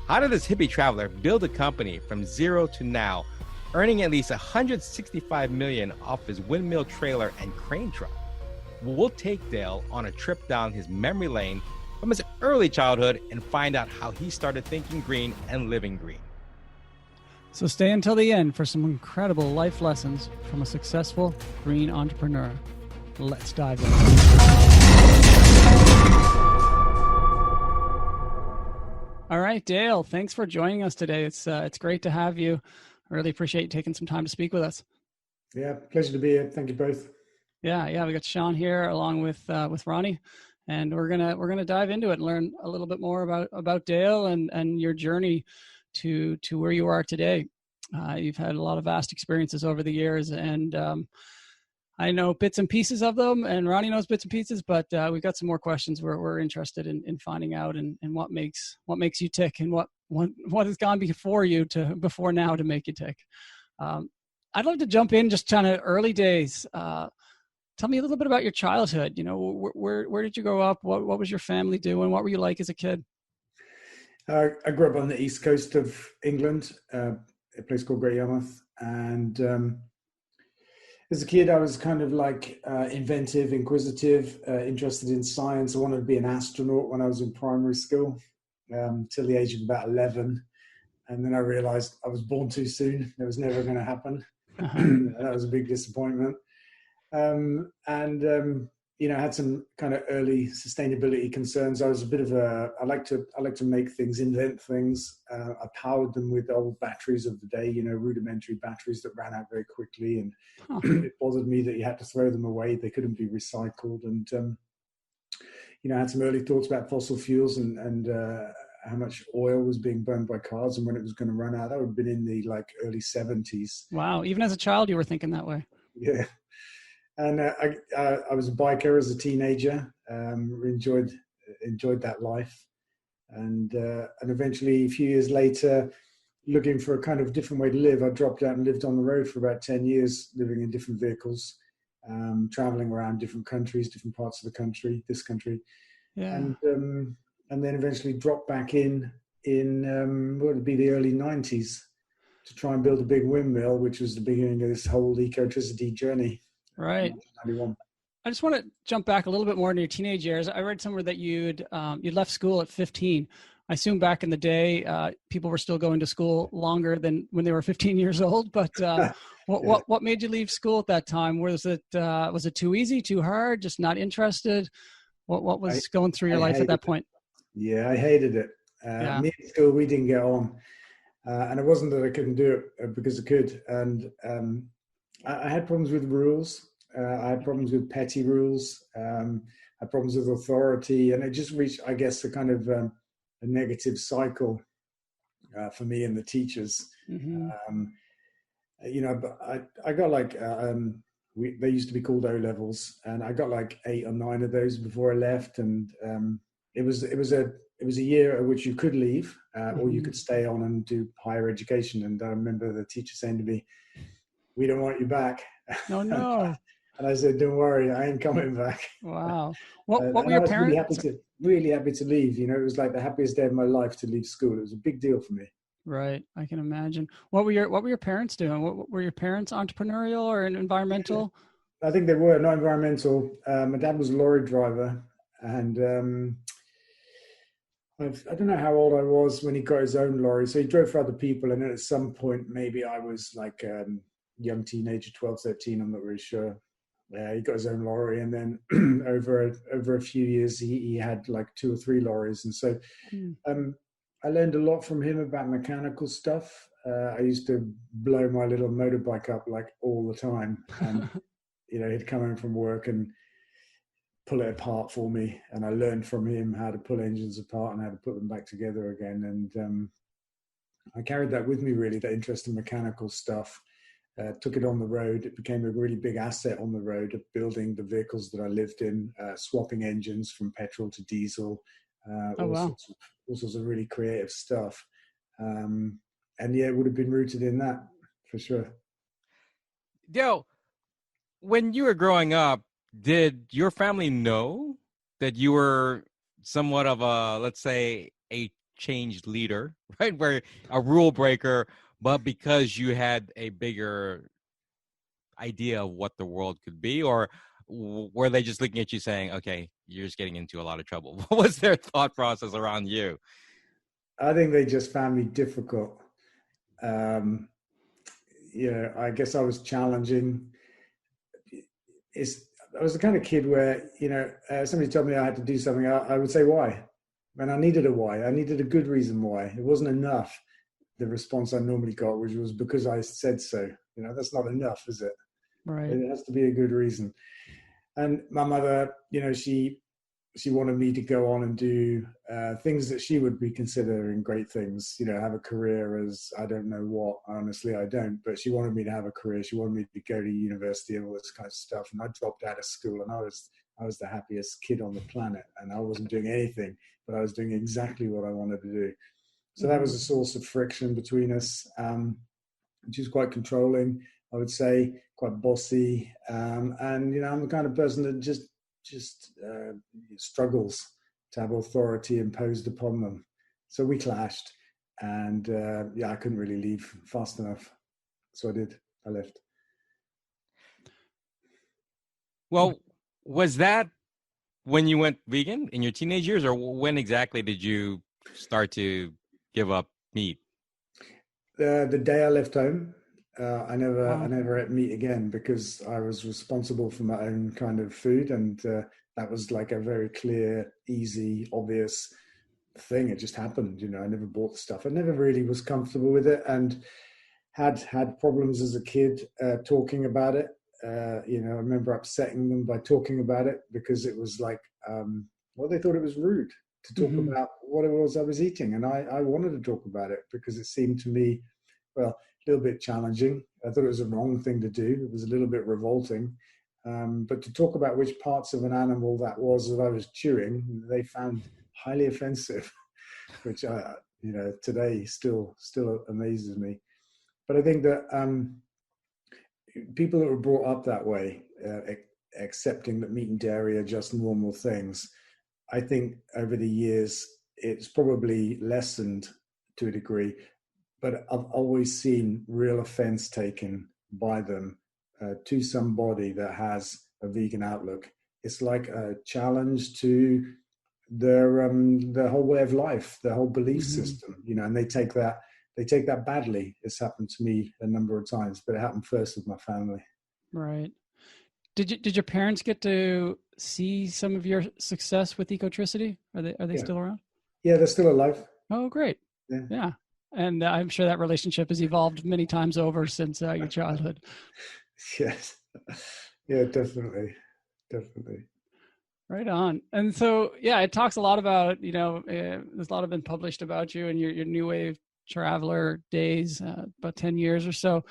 How did this hippie traveler build a company from zero to now, earning at least $165 million off his windmill trailer and crane truck? We'll take Dale on a trip down his memory lane from his early childhood and find out how he started thinking green and living green. So stay until the end for some incredible life lessons from a successful green entrepreneur. Let's dive in. All right, Dale, thanks for joining us today. It's great to have you. I really appreciate you taking some time to speak with us. Yeah, pleasure to be here. Thank you both. Yeah, we got Sean here along with Ronnie, and we're gonna dive into it and learn a little bit more about Dale and your journey to where you are today. You've had a lot of vast experiences over the years, and I know bits and pieces of them, and Ronnie knows bits and pieces, but we've got some more questions we're interested in finding out and what makes you tick and what has gone before now to make you tick. I'd love to jump in just kind of early days. Tell me a little bit about your childhood. You know, where did you grow up? What was your family doing? What were you like as a kid? I grew up on the east coast of England, a place called Great Yarmouth. And as a kid, I was kind of like inventive, inquisitive, interested in science. I wanted to be an astronaut when I was in primary school, till the age of about 11. And then I realized I was born too soon. It was never going to happen. That was a big disappointment. You know, I had some kind of early sustainability concerns. I was a bit of I like to make things, invent things. I powered them with old batteries of the day, you know, rudimentary batteries that ran out very quickly. And it bothered me that you had to throw them away. They couldn't be recycled. And, you know, I had some early thoughts about fossil fuels and how much oil was being burned by cars and when it was going to run out. That would have been in the early 70s. Wow. Even as a child, you were thinking that way. Yeah. And I was a biker as a teenager. Enjoyed that life, and eventually, a few years later, looking for a kind of different way to live, I dropped out and lived on the road for about 10 years, living in different vehicles, traveling around different countries, different parts of this country, yeah. And then eventually dropped back in what would be the early 90s to try and build a big windmill, which was the beginning of this whole Ecotricity journey. Right. I just want to jump back a little bit more into your teenage years. I read somewhere that you'd left school at 15. I assume back in the day, people were still going to school longer than when they were 15 years old. But what made you leave school at that time? Was it too easy, too hard, just not interested? What was going through your life at that point? Yeah, I hated it. Me at school, we didn't get on, and it wasn't that I couldn't do it because I could. And I had problems with rules. I had problems with petty rules. I had problems with authority, and it just reached, I guess, a kind of a negative cycle for me and the teachers. Mm-hmm. You know, but I got they used to be called O-levels, and I got 8 or 9 of those before I left. And it was a year at which you could leave, or you could stay on and do higher education. And I remember the teacher saying to me, "We don't want you back." Oh, no. And I said, "Don't worry, I ain't coming back." Wow. What were your parents? Really happy to leave. You know, it was like the happiest day of my life to leave school. It was a big deal for me. Right. I can imagine. What were your parents doing? What were your parents entrepreneurial or environmental? I think they were not environmental. My dad was a lorry driver, and I don't know how old I was when he got his own lorry. So he drove for other people, and then at some point, maybe I was like young teenager, 12, 13, I'm not really sure. He got his own lorry, and then over a few years, he had 2 or 3 lorries. And so I learned a lot from him about mechanical stuff. I used to blow my little motorbike up all the time. And, you know, he'd come home from work and pull it apart for me. And I learned from him how to pull engines apart and how to put them back together again. And I carried that with me, really, that interest in mechanical stuff. Took it on the road. It became a really big asset on the road of building the vehicles that I lived in, swapping engines from petrol to diesel, all sorts of really creative stuff. And yeah, it would have been rooted in that for sure. Dale, when you were growing up, did your family know that you were somewhat of a, let's say, a change leader, right? Where a rule breaker, but because you had a bigger idea of what the world could be, or were they just looking at you saying, okay, you're just getting into a lot of trouble? What was their thought process around you? I think they just found me difficult. Um, I guess I was challenging. I was the kind of kid where, somebody told me I had to do something, I would say why. And I needed a why. I needed a good reason why. It wasn't enough, the response I normally got, which was because I said so. That's not enough, is it? Right. It has to be a good reason. And my mother, she wanted me to go on and do things that she would be considering great things, have a career as I don't know what, honestly, I don't, but she wanted me to have a career. She wanted me to go to university and all this kind of stuff. And I dropped out of school, and I was the happiest kid on the planet, and I wasn't doing anything, but I was doing exactly what I wanted to do. So that was a source of friction between us. She was quite controlling, I would say, quite bossy. And, I'm the kind of person that just struggles to have authority imposed upon them. So we clashed, and I couldn't really leave fast enough. So I did. I left. Well, was that when you went vegan in your teenage years, or when exactly did you start to give up meat? The day I left home, I never ate meat again, because I was responsible for my own kind of food, and that was like a very clear, easy, obvious thing. It just happened. I never bought the stuff. I never really was comfortable with it, and had problems as a kid talking about it. I remember upsetting them by talking about it, because it was like, they thought it was rude to talk about what it was I was eating. And I wanted to talk about it because it seemed to me, well, a little bit challenging. I thought it was a wrong thing to do. It was a little bit revolting. But to talk about which parts of an animal that I was chewing, they found highly offensive, which, today still amazes me. But I think that people that were brought up that way, accepting that meat and dairy are just normal things, I think over the years it's probably lessened to a degree, but I've always seen real offense taken by them to somebody that has a vegan outlook. It's like a challenge to their whole way of life, their whole belief system, and they take that badly. It's happened to me a number of times, but it happened first with my family. Right. Did your parents get to see some of your success with Ecotricity? Are they still around? Yeah, they're still alive. Oh, great. Yeah. And I'm sure that relationship has evolved many times over since your childhood. Yes. Yeah, definitely. Right on. And so, it talks a lot about, there's a lot of been published about you and your New Wave Traveler days, about 10 years or so.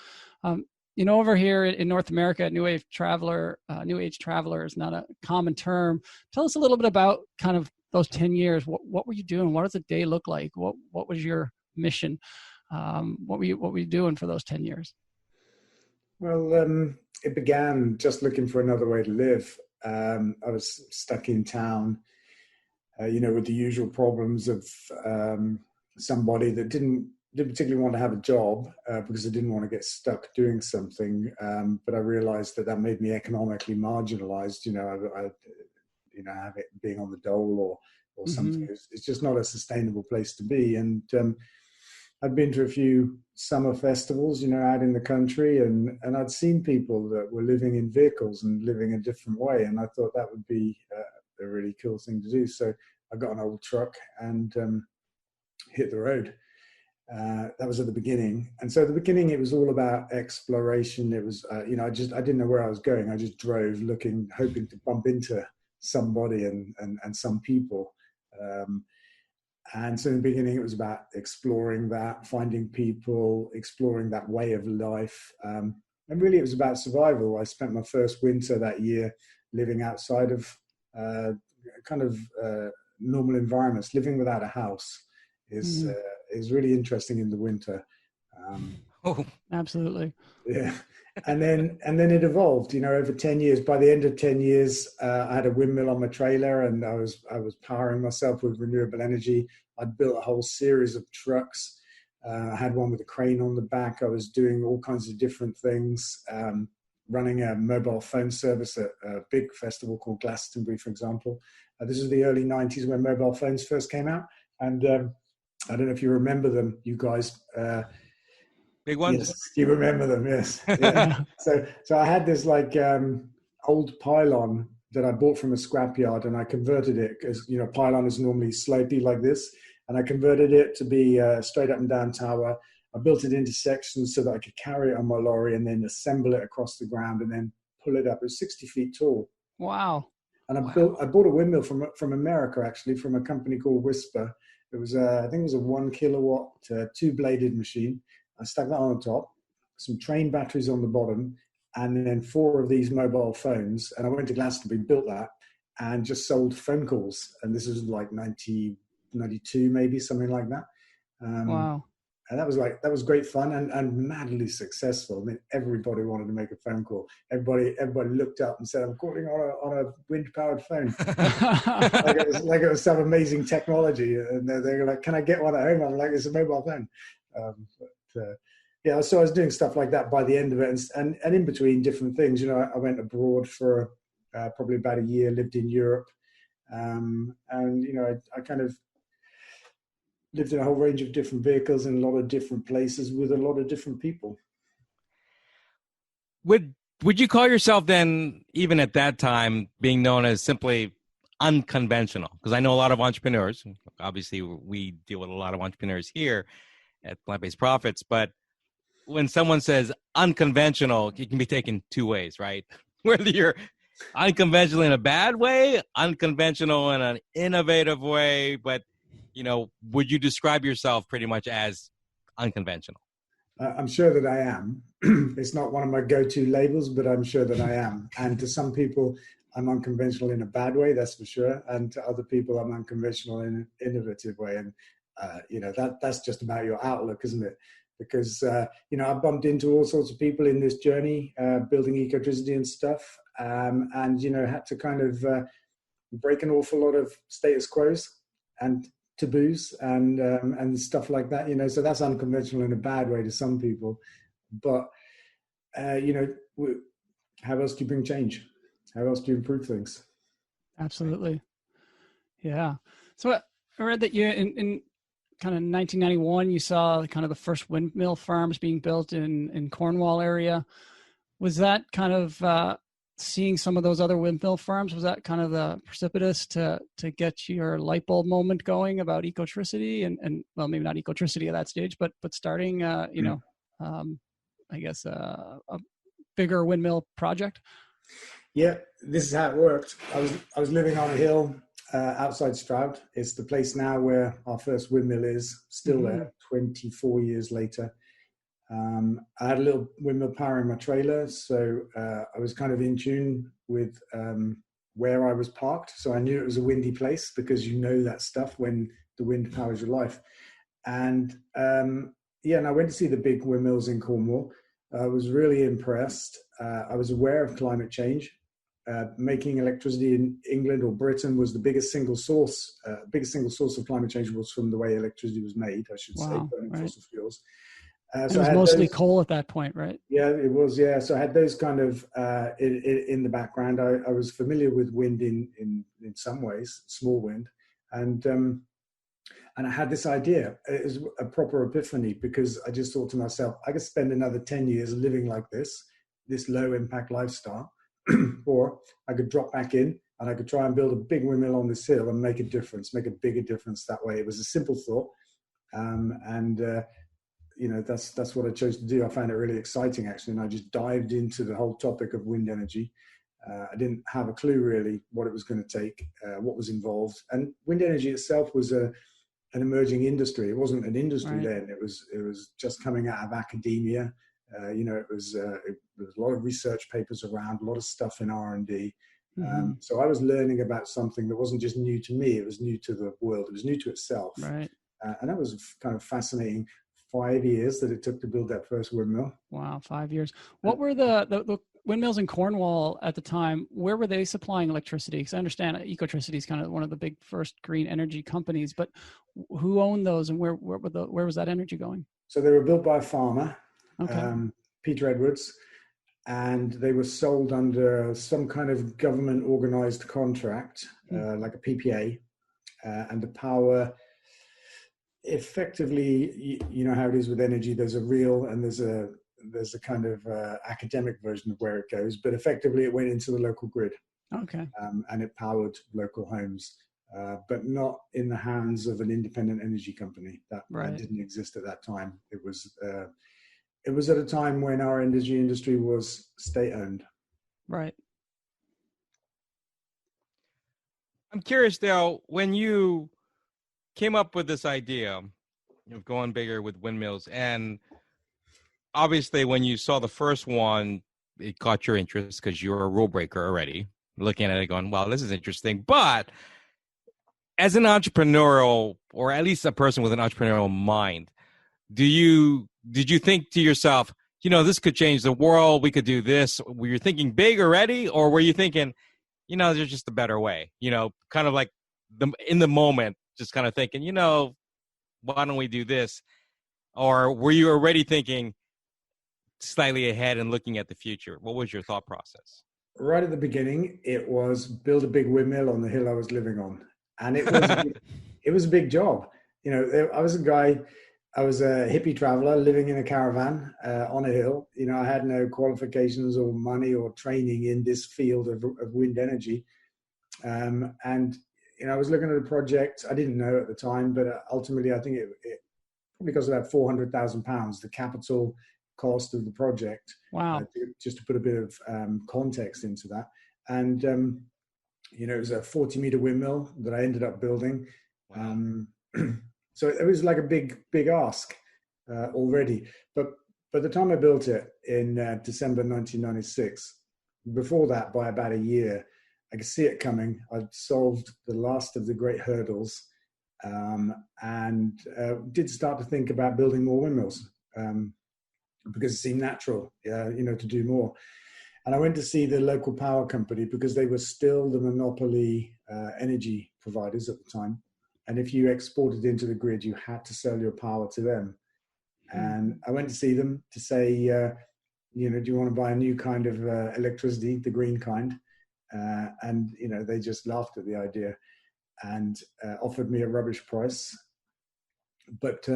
Over here in North America, New Age Traveler is not a common term. Tell us a little bit about kind of those 10 years. What were you doing? What does a day look like? What was your mission? What were you doing for those 10 years? Well, it began just looking for another way to live. I was stuck in town, with the usual problems of somebody that didn't particularly want to have a job because I didn't want to get stuck doing something. But I realized that made me economically marginalized. I have it being on the dole or something. It's just not a sustainable place to be. And I'd been to a few summer festivals, out in the country, and I'd seen people that were living in vehicles and living a different way. And I thought that would be a really cool thing to do. So I got an old truck and hit the road. That was at the beginning. And so at the beginning, it was all about exploration. It was, I didn't know where I was going. I just drove looking, hoping to bump into somebody and some people. And so in the beginning, it was about exploring that, finding people, exploring that way of life. And really, it was about survival. I spent my first winter that year living outside of normal environments. Living without a house is really interesting in the winter. Oh, Absolutely. Yeah. And then it evolved, over 10 years. By the end of 10 years, I had a windmill on my trailer, and I was powering myself with renewable energy. I'd built a whole series of trucks. I had one with a crane on the back. I was doing all kinds of different things, running a mobile phone service at a big festival called Glastonbury, for example. This is the early 90s when mobile phones first came out. And I don't know if you remember them, you guys. big ones. Yes, you remember them. Yes, yeah. Yeah. So I had this old pylon that I bought from a scrapyard, and I converted it because pylon is normally slopey like this, and I converted it to be a straight up and down tower. I built it into sections so that I could carry it on my lorry and then assemble it across the ground and then pull it up. It was 60 feet tall. Wow. And I bought a windmill from America, actually, from a company called Whisper. It was I think it was a 1 kilowatt, 2-bladed machine. I stuck that on the top, some train batteries on the bottom, and then 4 of these mobile phones. And I went to Glastonbury, built that, and just sold phone calls. And this was like 92, maybe, something like that. Wow. And that was great fun and madly successful. I mean, everybody wanted to make a phone call. Everybody looked up and said, "I'm calling on a wind-powered phone." like it was some amazing technology. And they were like, "Can I get one at home?" I'm like, "It's a mobile phone." Yeah, so I was doing stuff like that by the end of it, and in between different things. I went abroad for probably about a year, lived in Europe, and I kind of lived in a whole range of different vehicles in a lot of different places with a lot of different people. Would you call yourself then, even at that time, being known as simply unconventional? Because I know a lot of entrepreneurs. Obviously, we deal with a lot of entrepreneurs here at Plant-Based Profits, but when someone says unconventional, it can be taken 2 ways, right? Whether you're unconventional in a bad way, unconventional in an innovative way, but would you describe yourself pretty much as unconventional? I'm sure that I am. It's not one of my go-to labels, but I'm sure that I am. And to some people, I'm unconventional in a bad way, that's for sure. And to other people, I'm unconventional in an innovative way. And that's just about your outlook, isn't it? Because I bumped into all sorts of people in this journey, building Ecotricity and stuff, and had to kind of break an awful lot of status quos and taboos and stuff like that. So that's unconventional in a bad way to some people. But how else do you bring change? How else do you improve things? Absolutely. Yeah. So I read that you in kind of 1991, you saw kind of the first windmill farms being built in Cornwall area. Was that kind of seeing some of those other windmill farms? Was that kind of the precipitous to get your light bulb moment going about Ecotricity and well, maybe not Ecotricity at that stage, but starting, I guess a bigger windmill project? Yeah, this is how it worked. I was living on a hill outside Stroud. It's the place now where our first windmill is, still there 24 years later. I had a little windmill powering my trailer, so I was kind of in tune with where I was parked. So I knew it was a windy place because that stuff when the wind powers your life. And and I went to see the big windmills in Cornwall. I was really impressed. I was aware of climate change. Making electricity in England or Britain was the biggest single source of climate change was from the way electricity was made, I should say, burning fossil fuels. So it was mostly coal at that point, right? Yeah, it was. Yeah, so I had those kind of in the background. I was familiar with wind in some ways, small wind, and I had this idea. It was a proper epiphany because I just thought to myself, I could spend another 10 years living like this low impact lifestyle, or I could drop back in and I could try and build a big windmill on this hill and make a bigger difference that way. It was a simple thought, that's what I chose to do. I found it really exciting, actually, and I just dived into the whole topic of wind energy. I didn't have a clue really what it was going to take, what was involved, and wind energy itself was an emerging industry. It wasn't an industry then. It was just coming out of academia. It was a lot of research papers around, a lot of stuff in R&D. So I was learning about something that wasn't just new to me. It was new to the world. It was new to itself. Right. And that was kind of fascinating, 5 years that it took to build that first windmill. Wow, 5 years. What were the windmills in Cornwall at the time? Where were they supplying electricity? Because I understand Ecotricity is kind of one of the big first green energy companies, but who owned those, and where was that energy going? So they were built by a farmer, Okay. Peter Edwards, and they were sold under some kind of government organized contract, like a PPA, and the power, effectively, you know how it is with energy, there's a real and there's a kind of academic version of where it goes, but effectively it went into the local grid. Okay. And it powered local homes, but not in the hands of an independent energy company. That didn't exist at that time. It was at a time when our energy industry was state-owned. Right. I'm curious, Dale, when you came up with this idea of going bigger with windmills, and obviously when you saw the first one, it caught your interest because you're a rule breaker already, looking at it going, well, this is interesting. But as an entrepreneurial, or at least a person with an entrepreneurial mind, did you think to yourself, this could change the world, we could do this? Were you thinking big already, or were you thinking, there's just a better way, kind of like in the moment, just kind of thinking, why don't we do this? Or were you already thinking slightly ahead and looking at the future? What was your thought process? Right at the beginning, it was build a big windmill on the hill I was living on. And it was a big job. I was a hippie traveler living in a caravan on a hill. I had no qualifications or money or training in this field of wind energy. And I was looking at a project I didn't know at the time, but ultimately I think it probably cost about £400,000, the capital cost of the project. Wow. Just to put a bit of context into that. And, it was a 40-meter windmill that I ended up building. So it was like a big ask already. But by the time I built it in December 1996, before that, by about a year, I could see it coming. I'd solved the last of the great hurdles, and did start to think about building more windmills because it seemed natural, to do more. And I went to see the local power company because they were still the monopoly energy providers at the time. And if you exported into the grid, you had to sell your power to them. And I went to see them to say, do you want to buy a new kind of electricity, the green kind? And they just laughed at the idea and offered me a rubbish price. But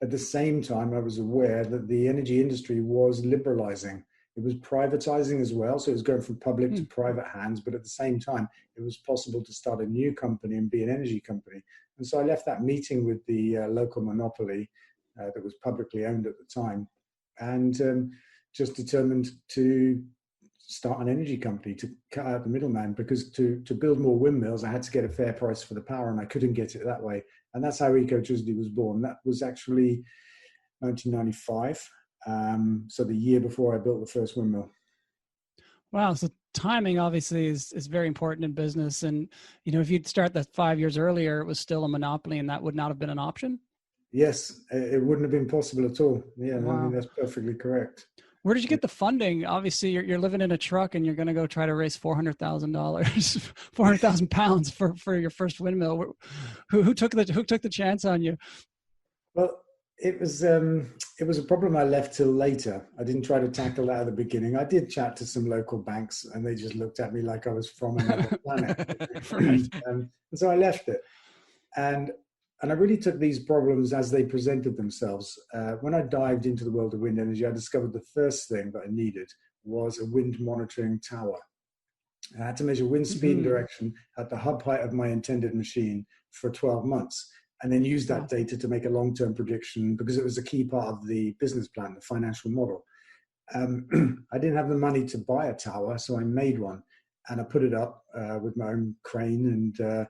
at the same time, I was aware that the energy industry was liberalizing. It was privatizing as well. So it was going from public to private hands. But at the same time, it was possible to start a new company and be an energy company. And so I left that meeting with the local monopoly that was publicly owned at the time, and just determined to start an energy company to cut out the middleman, because to build more windmills, I had to get a fair price for the power, and I couldn't get it that way. And that's how Ecotricity was born. That was actually 1995. So the year before I built the first windmill. Wow. So timing obviously is very important in business. And, if you'd start that 5 years earlier, it was still a monopoly and that would not have been an option. Yes, it wouldn't have been possible at all. Yeah, wow. I mean, that's perfectly correct. Where did you get the funding? Obviously, you're living in a truck and you're going to go try to raise $400,000, 400,000 pounds for your first windmill. Who took the chance on you? Well, it was a problem I left till later. I didn't try to tackle that at the beginning. I did chat to some local banks, and they just looked at me like I was from another planet. Right. And so I left it, and I really took these problems as they presented themselves. When I dived into the world of wind energy, I discovered the first thing that I needed was a wind monitoring tower. I had to measure wind speed and direction at the hub height of my intended machine for 12 months, and then use that data to make a long-term prediction, because it was a key part of the business plan, the financial model. I didn't have the money to buy a tower, so I made one, and I put it up with my own crane and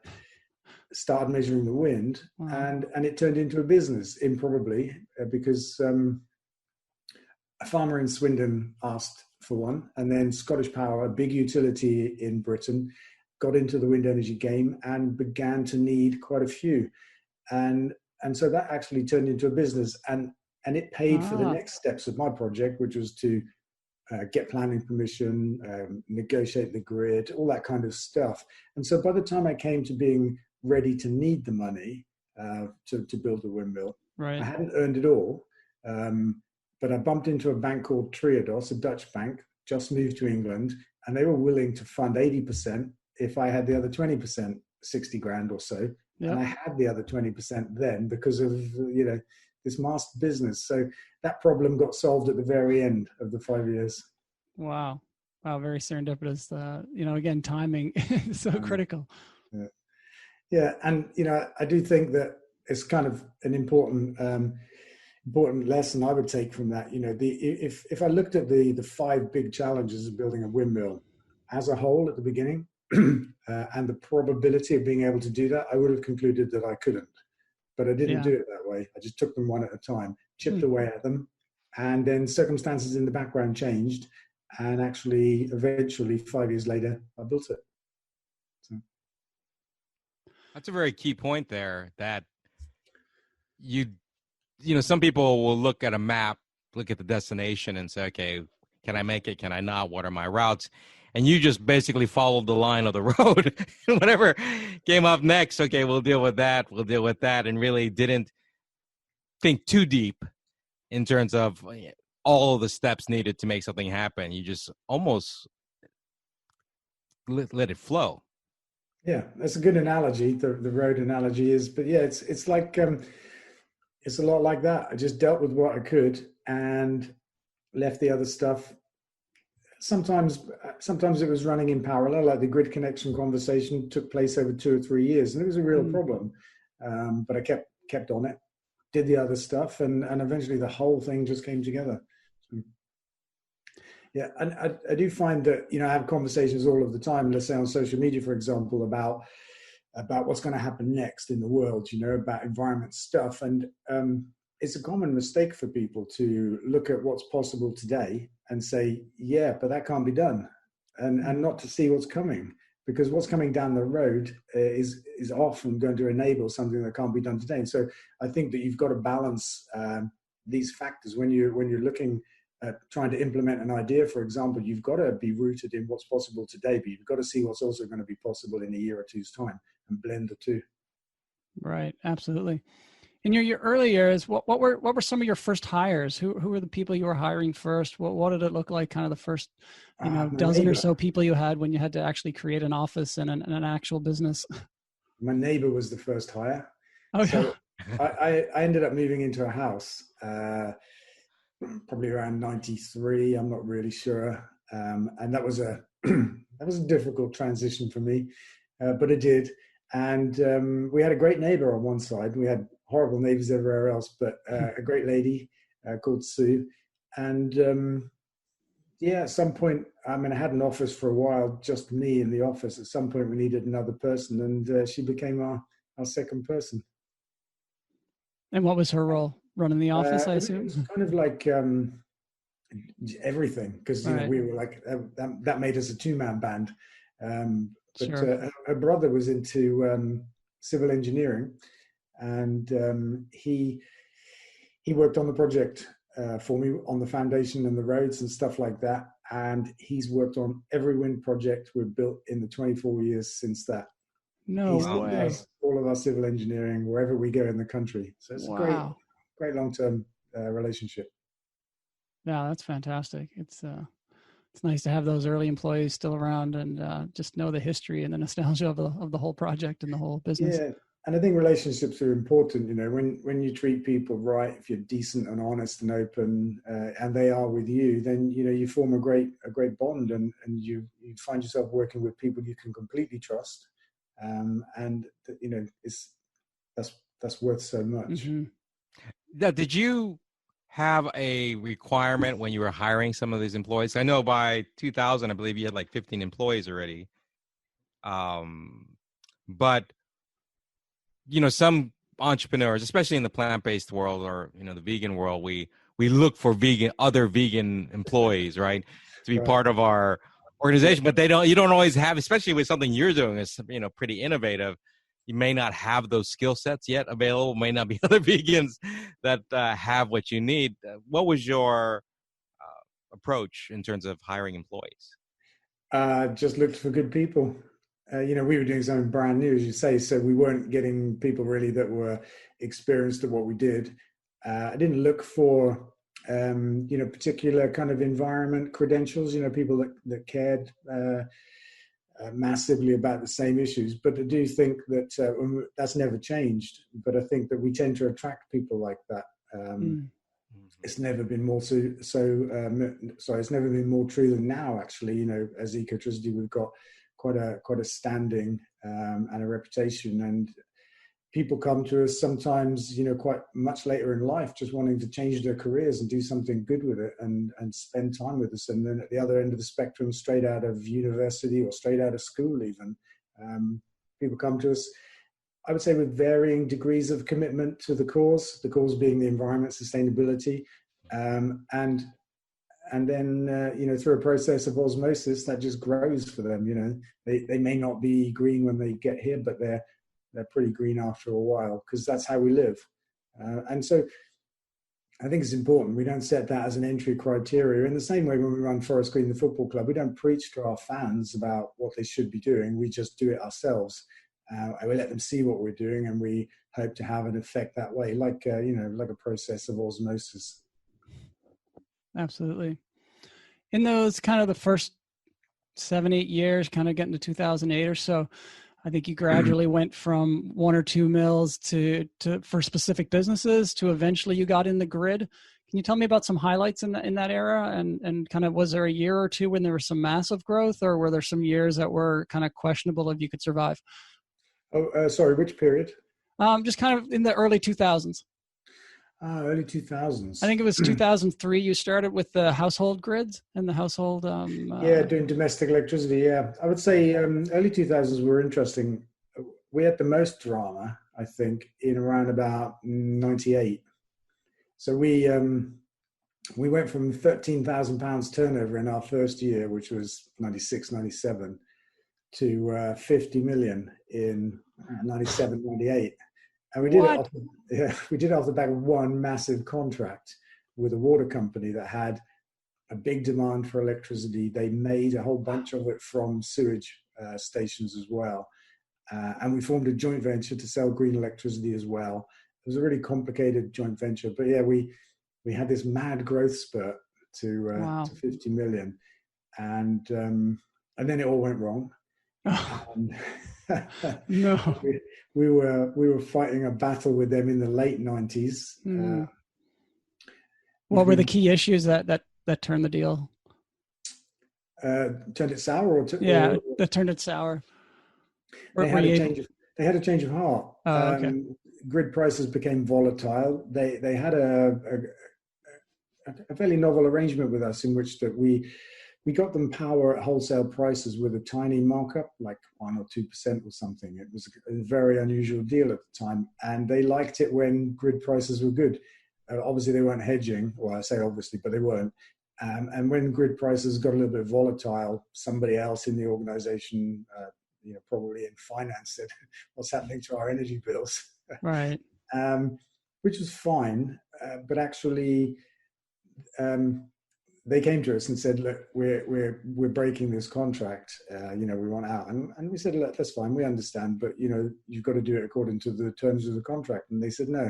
started measuring the wind. And it turned into a business, improbably, because a farmer in Swindon asked for one, and then Scottish Power, a big utility in Britain, got into the wind energy game and began to need quite a few. And And so that actually turned into a business, and it paid for the Ah, next steps of my project, which was to get planning permission, negotiate the grid, all that kind of stuff. And so by the time I came to being ready to need the money to build a windmill, I right. hadn't earned it all. But I bumped into a bank called Triodos, a Dutch bank, just moved to England, and they were willing to fund 80% if I had the other 20%, 60 grand or so. Yep. And I had the other 20% then because of, this master business. So that problem got solved at the very end of the 5 years. Wow. Wow. Very serendipitous. Again, timing is so critical. Yeah. Yeah. And, I do think that it's kind of an important lesson I would take from that. If I looked at the 5 big challenges of building a windmill as a whole at the beginning, and the probability of being able to do that, I would have concluded that I couldn't. But I didn't do it that way. I just took them one at a time, chipped away at them, and then circumstances in the background changed, and actually, eventually, 5 years later, I built it. So. That's a very key point there, that some people will look at a map, look at the destination and say, okay, can I make it? Can I not? What are my routes? And you just basically followed the line of the road. Whatever came up next, okay, we'll deal with that. We'll deal with that. And really didn't think too deep in terms of all of the steps needed to make something happen. You just almost let it flow. Yeah, that's a good analogy. The road analogy is, but yeah, it's like, it's a lot like that. I just dealt with what I could and left the other stuff. Sometimes it was running in parallel, like the grid connection conversation took place over 2 or 3 years, and it was a real problem. But I kept on it, did the other stuff, and eventually the whole thing just came together. So, yeah, and I do find that, I have conversations all of the time, let's say on social media, for example, about what's going to happen next in the world, about environment stuff. And it's a common mistake for people to look at what's possible today and say, yeah, but that can't be done, and not to see what's coming, because what's coming down the road is often going to enable something that can't be done today. And so I think that you've got to balance these factors when you're looking at trying to implement an idea. For example, you've got to be rooted in what's possible today, but you've got to see what's also going to be possible in a year or two's time and blend the two. Right. Absolutely. In your early years, what were some of your first hires? Who were the people you were hiring first? What did it look like? Kind of the first, dozen or so people you had when you had to actually create an office and an actual business. My neighbor was the first hire. Oh, so I ended up moving into a house probably around 93. I'm not really sure, and that was a difficult transition for me, but it did. And we had a great neighbor on one side. We had horrible neighbors everywhere else, but a great lady called Sue. And at some point, I had an office for a while, just me in the office. At some point, we needed another person, and she became our second person. And what was her role? Running the office, I assume? It was kind of like everything, because we were like, that made us a 2-man band. But sure. Her brother was into civil engineering, and he worked on the project for me on the foundation and the roads and stuff like that. And he's worked on every wind project we've built in the 24 years since that. No way. Does all of our civil engineering wherever we go in the country. So it's a great long-term relationship. Yeah, that's fantastic. It's nice to have those early employees still around and just know the history and the nostalgia of the whole project and the whole business. Yeah, and I think relationships are important. When you treat people right, if you're decent and honest and open, and they are with you, then you form a great bond, and you find yourself working with people you can completely trust, and that's worth so much. Mm-hmm. Now, did you have a requirement when you were hiring some of these employees? I know by 2000, I believe you had like 15 employees already. But some entrepreneurs, especially in the plant-based world or the vegan world, we look for other vegan employees, right, to be part of our organization. But you don't always have, especially with something you're doing is pretty innovative. you may not have those skill sets yet available, may not be other vegans that have what you need. What was your approach in terms of hiring employees? Just looked for good people. We were doing something brand new, as you say, so we weren't getting people really that were experienced at what we did. I didn't look for, particular kind of environment credentials, people that cared massively about the same issues. But I do think that that's never changed. But I think that we tend to attract people like that. It's never been more it's never been more true than now, actually. As Ecotricity, we've got quite a standing and a reputation, and people come to us sometimes, quite much later in life, just wanting to change their careers and do something good with it and spend time with us. And then at the other end of the spectrum, straight out of university or straight out of school even, people come to us, I would say, with varying degrees of commitment to the cause being the environment, sustainability, and then, through a process of osmosis that just grows for them. They may not be green when they get here, but they're pretty green after a while, because that's how we live. And so I think it's important we don't set that as an entry criteria. In the same way, when we run Forest Green, the football club, we don't preach to our fans about what they should be doing. We just do it ourselves. And we let them see what we're doing, and we hope to have an effect that way, like a process of osmosis. Absolutely. In those kind of the first 7-8 years, kind of getting to 2008 or so, I think you gradually went from 1 or 2 mills to for specific businesses to eventually you got in the grid. Can you tell me about some highlights in that era? And kind of, was there a year or two when there was some massive growth, or were there some years that were kind of questionable if you could survive? Sorry, which period? Just kind of in the early 2000s. Early 2000s. I think it was 2003 you started with the household grids and the household... doing domestic electricity, yeah. I would say early 2000s were interesting. We had the most drama, I think, in around about 98. So we went from £13,000 turnover in our first year, which was 96, 97, to 50 million in 97, 98. And we did it off the back of one massive contract with a water company that had a big demand for electricity. They made a whole bunch of it from sewage stations as well. And we formed a joint venture to sell green electricity as well. It was a really complicated joint venture. But yeah, we had this mad growth spurt to 50 million. And then it all went wrong. No. We were fighting a battle with them in the late 90s. What were the key issues that turned the deal? Turned it sour, that turned it sour. They had a change of heart. Oh, okay. Grid prices became volatile. They had a fairly novel arrangement with us, in which that we got them power at wholesale prices with a tiny markup, like 1 or 2% or something. It was a very unusual deal at the time, and they liked it when grid prices were good. Obviously, they weren't hedging. Well, I say obviously, but they weren't. And when grid prices got a little bit volatile, somebody else in the organization, probably in finance, said, "What's happening to our energy bills?" Right. Which was fine, but actually. They came to us and said, "Look, we're breaking this contract. We want out." And we said, "Look, that's fine. We understand, but you've got to do it according to the terms of the contract." And they said, "No,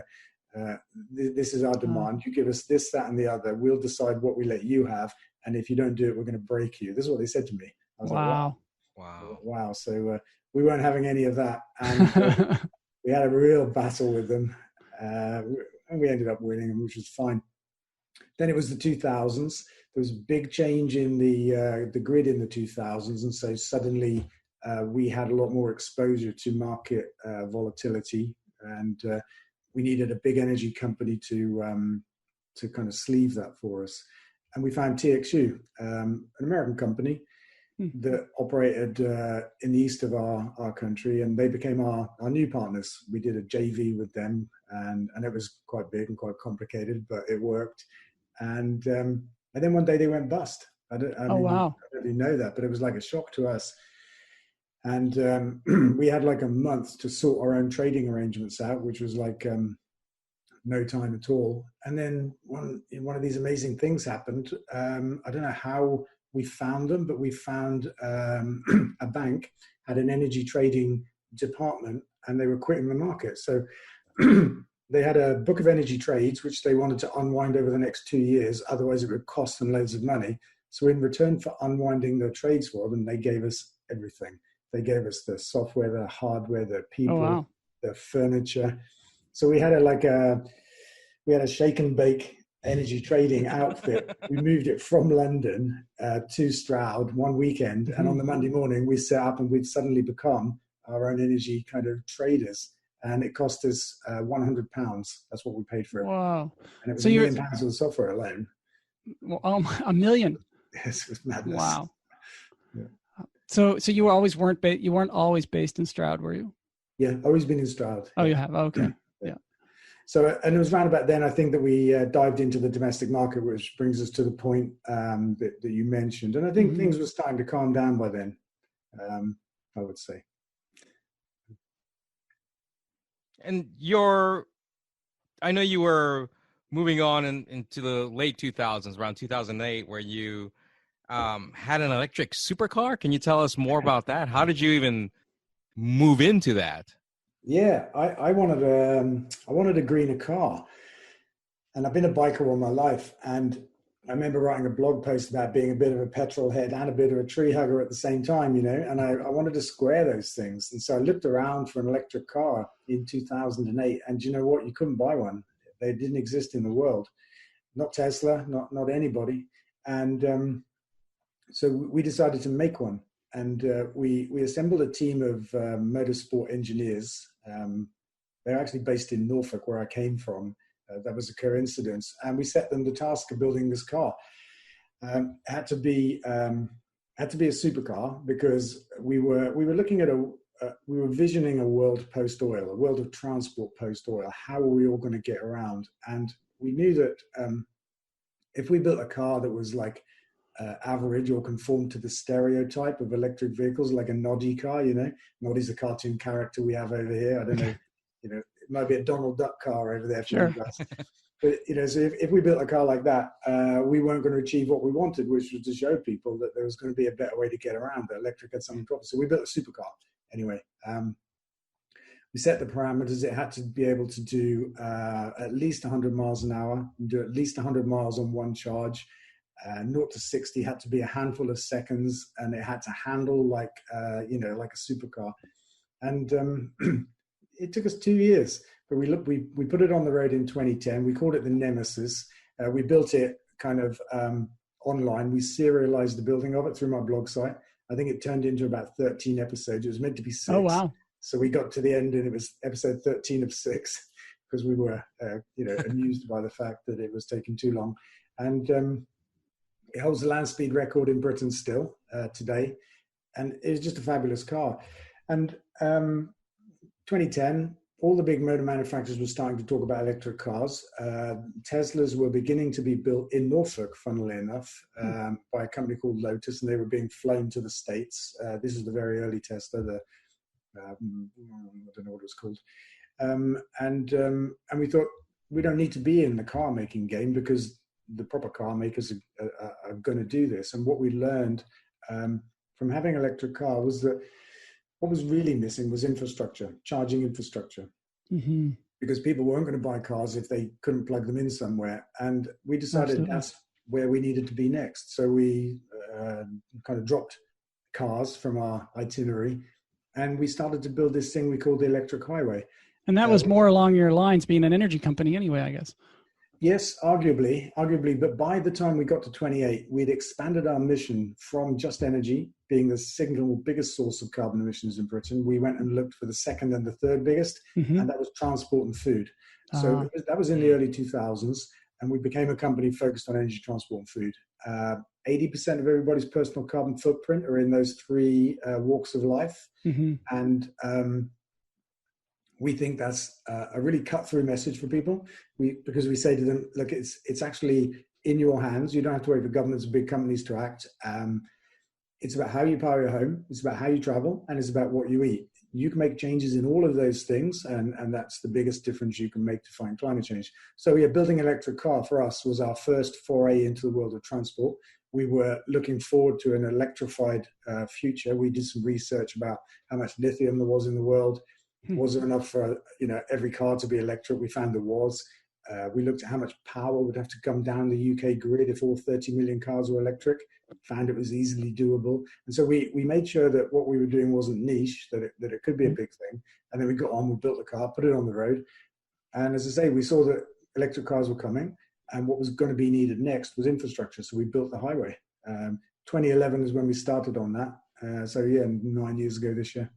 this is our demand. You give us this, that, and the other. We'll decide what we let you have. And if you don't do it, we're going to break you." This is what they said to me. I was like, wow. So we weren't having any of that, and we had a real battle with them, and we ended up winning, which was fine. Then it was the 2000s. There was a big change in the grid in the 2000s, and so suddenly we had a lot more exposure to market volatility, and we needed a big energy company to kind of sleeve that for us. And we found TXU, an American company that operated in the east of our country, and they became our new partners. We did a JV with them, and it was quite big and quite complicated, but it worked. And then one day they went bust. I don't really know that, but it was like a shock to us. And we had like a month to sort our own trading arrangements out, which was like no time at all. And then one of these amazing things happened. I don't know how we found them, but we found a bank had an energy trading department, and they were quitting the market. So they had a book of energy trades, which they wanted to unwind over the next 2 years. Otherwise, it would cost them loads of money. So in return for unwinding their trades for them, they gave us everything. They gave us the software, the hardware, the people, Oh, wow. the furniture. So we had a shake and bake energy trading outfit. We moved it from London to Stroud one weekend, and on the Monday morning we set up, and we'd suddenly become our own energy kind of traders. And it cost us £100. That's what we paid for it. Wow! And it was So £1 million of the software alone. Well, $1 million. Yes, it was madness. Wow. Yeah. So you weren't always based in Stroud, were you? Yeah, always been in Stroud. Oh, yeah. you have. Okay. Yeah. So, and it was around about then, I think, that we dived into the domestic market, which brings us to the point that you mentioned. And I think things were starting to calm down by then, I would say. And I know you were moving on into the late 2000s, around 2008, where you had an electric supercar. Can you tell us more about that? How did you even move into that? Yeah, I wanted a greener car, and I've been a biker all my life. And I remember writing a blog post about being a bit of a petrol head and a bit of a tree hugger at the same time, and I wanted to square those things. And so I looked around for an electric car in 2008, and you know what? You couldn't buy one. They didn't exist in the world. Not Tesla, not anybody. And so we decided to make one. And we assembled a team of motorsport engineers. They're actually based in Norfolk, where I came from. That was a coincidence. And we set them the task of building this car. It had to be a supercar, because we were looking at we were visioning a world post oil, a world of transport post oil. How are we all going to get around? And we knew that if we built a car that was like average or conformed to the stereotype of electric vehicles, like a Noddy car, Noddy's a cartoon character we have over here. I don't know, it might be a Donald Duck car over there for you guys. But, so if we built a car like that, we weren't going to achieve what we wanted, which was to show people that there was going to be a better way to get around, that electric had something proper. So we built a supercar. Anyway, we set the parameters. It had to be able to do at least 100 miles an hour, do at least 100 miles on one charge. 0 to 60 had to be a handful of seconds, and it had to handle like a supercar. And it took us 2 years, but we put it on the road in 2010. We called it the Nemesis. We built it kind of online. We serialized the building of it through my blog site. I think it turned into about 13 episodes. It was meant to be 6. Oh, wow. So we got to the end, and it was episode 13 of 6, because we were, amused by the fact that it was taking too long. And it holds the land speed record in Britain still today. And it was just a fabulous car. And 2010, all the big motor manufacturers were starting to talk about electric cars. Teslas were beginning to be built in Norfolk, funnily enough, by a company called Lotus, and they were being flown to the States. This is the very early Tesla, I don't know what it was called. And we thought, we don't need to be in the car making game, because the proper car makers are going to do this. And what we learned from having an electric car was that what was really missing was infrastructure, charging infrastructure, because people weren't going to buy cars if they couldn't plug them in somewhere. And we decided that's where we needed to be next. So we kind of dropped cars from our itinerary, and we started to build this thing we called the electric highway. And that was more along your lines, being an energy company anyway, I guess. Yes, arguably. But by the time we got to 28, we'd expanded our mission from just energy, being the single biggest source of carbon emissions in Britain. We went and looked for the second and the third biggest, and that was transport and food. So that was in the early 2000s, and we became a company focused on energy, transport, and food. 80% of everybody's personal carbon footprint are in those 3 walks of life. And we think that's a really cut-through message for people, because we say to them, look, it's actually in your hands. You don't have to wait for governments and big companies to act. It's about how you power your home. It's about how you travel, and it's about what you eat. You can make changes in all of those things, and that's the biggest difference you can make to fight climate change. So yeah, building an electric car for us was our first foray into the world of transport. We were looking forward to an electrified future. We did some research about how much lithium there was in the world. Was there enough for every car to be electric? We found there was. We looked at how much power would have to come down the UK grid if all 30 million cars were electric. Found it was easily doable. And so we made sure that what we were doing wasn't niche, that it could be a big thing. And then we got on, we built the car, put it on the road. And as I say, we saw that electric cars were coming, and what was going to be needed next was infrastructure. So we built the highway. 2011 is when we started on that. So yeah, 9 years ago this year.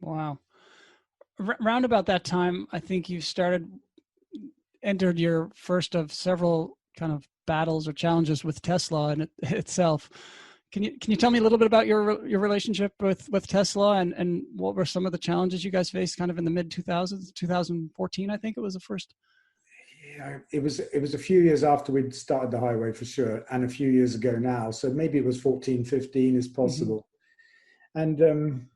Wow. Round about that time, I think you entered your first of several kind of battles or challenges with Tesla in itself. Can you tell me a little bit about your relationship with Tesla and what were some of the challenges you guys faced kind of in the mid 2000s, 2014, I think it was the first? Yeah, it was a few years after we'd started the highway for sure, and a few years ago now. So maybe it was 14, 15 is possible. Mm-hmm. And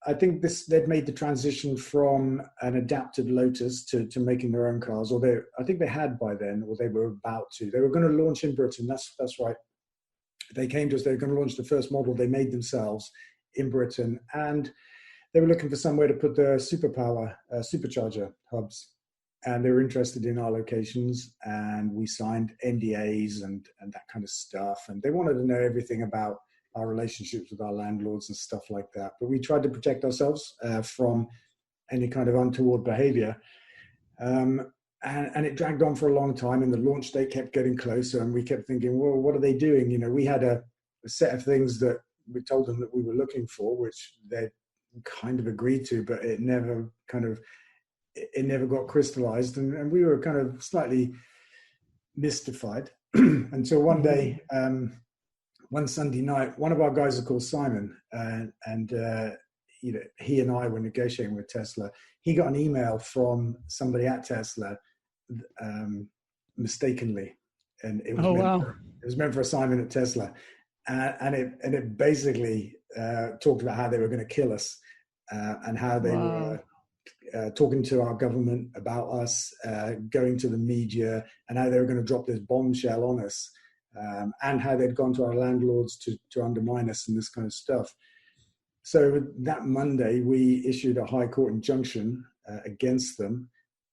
I think they'd made the transition from an adapted Lotus to making their own cars, or I think they had by then, or they were about to. They were going to launch in Britain. That's right. They came to us. They were going to launch the first model they made themselves in Britain, and they were looking for somewhere to put their supercharger hubs, and they were interested in our locations. And we signed NDAs and that kind of stuff. And they wanted to know everything about our relationships with our landlords and stuff like that. But we tried to protect ourselves from any kind of untoward behavior. And it dragged on for a long time, and the launch date kept getting closer, and we kept thinking, well, what are they doing? We had a set of things that we told them that we were looking for, which they kind of agreed to, but it never got crystallized. And we were kind of slightly mystified until one day, one Sunday night, one of our guys is called Simon, and he and I were negotiating with Tesla. He got an email from somebody at Tesla mistakenly, and it was meant for a Simon at Tesla, and it basically talked about how they were going to kill us, and how they were talking to our government about us, going to the media, and how they were going to drop this bombshell on us. And how they'd gone to our landlords to undermine us and this kind of stuff. So that Monday, we issued a high court injunction against them.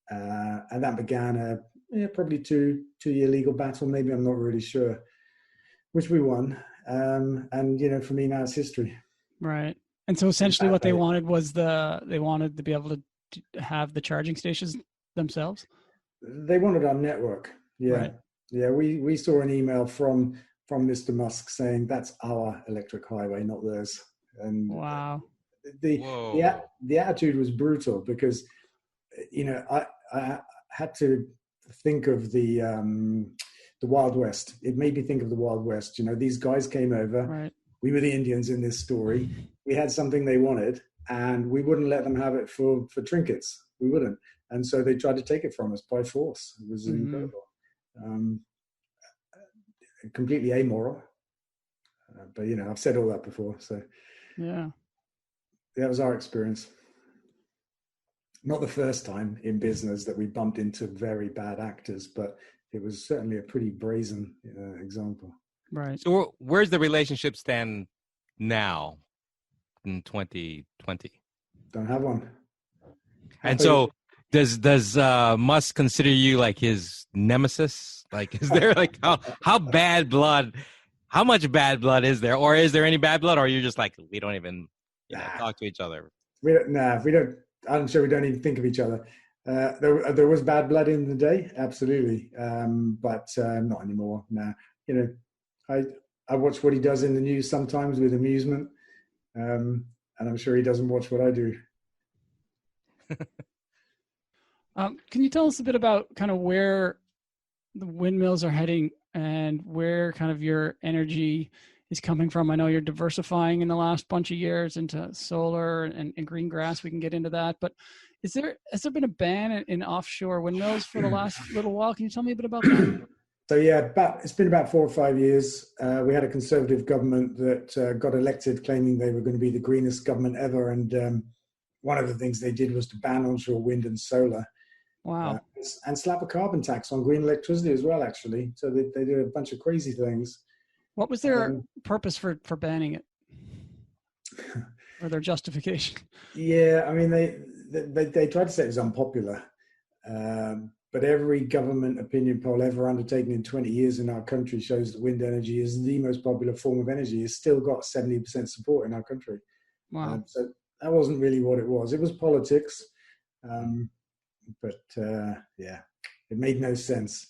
And that began a probably two-year legal battle, maybe, I'm not really sure, which we won. And, for me now it's history. Right. And so essentially what they wanted was they wanted to be able to have the charging stations themselves? They wanted our network. Yeah. Right. Yeah, we saw an email from Mr. Musk saying that's our electric highway, not theirs. And wow, the attitude was brutal because, I had to think of the Wild West. It made me think of the Wild West. These guys came over. Right. We were the Indians in this story. We had something they wanted, and we wouldn't let them have it for trinkets. We wouldn't, and so they tried to take it from us by force. It was incredible. Completely amoral, but I've said all that before, so yeah, that was our experience. Not the first time in business that we bumped into very bad actors, but it was certainly a pretty brazen example. Right. So where's the relationship stand now in 2020? Don't have one. And so does Musk consider you like his nemesis? Like, is there like how bad blood? How much bad blood is there, or is there any bad blood, or you're just like we don't even talk to each other? We don't. I'm sure we don't even think of each other. There was bad blood in the day, absolutely, but not anymore. Now, I watch what he does in the news sometimes with amusement, and I'm sure he doesn't watch what I do. Can you tell us a bit about kind of where the windmills are heading and where kind of your energy is coming from? I know you're diversifying in the last bunch of years into solar and green grass. We can get into that. But has there been a ban in offshore windmills for the last little while? Can you tell me a bit about that? So yeah, it's been about 4 or 5 years. We had a Conservative government that got elected, claiming they were going to be the greenest government ever. And one of the things they did was to ban onshore wind and solar, Wow. and slap a carbon tax on green electricity as well. Actually, so they did a bunch of crazy things. What was their purpose for banning it, or their justification? Yeah, I mean they tried to say it was unpopular. But every government opinion poll ever undertaken in 20 years in our country shows that wind energy is the most popular form of energy. It's still got 70% support in our country. Wow. So that wasn't really what it was. It was politics. But yeah, it made no sense.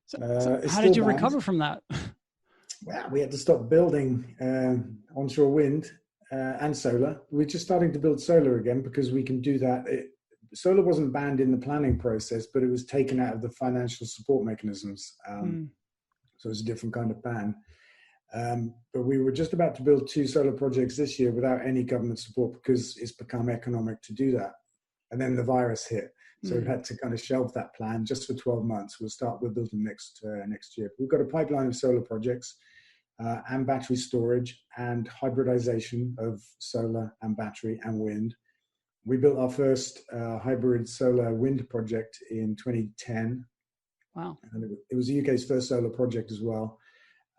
So how did you recover from that? Well, we had to stop building onshore wind and solar. We're just starting to build solar again because we can do that. Solar wasn't banned in the planning process, but it was taken out of the financial support mechanisms. So it's a different kind of ban. But we were just about to build 2 solar projects this year without any government support because it's become economic to do that. And then the virus hit. So we've had to kind of shelve that plan just for 12 months. We'll build them next year. We've got a pipeline of solar projects and battery storage and hybridization of solar and battery and wind. We built our first hybrid solar wind project in 2010. Wow. And it was the UK's first solar project as well.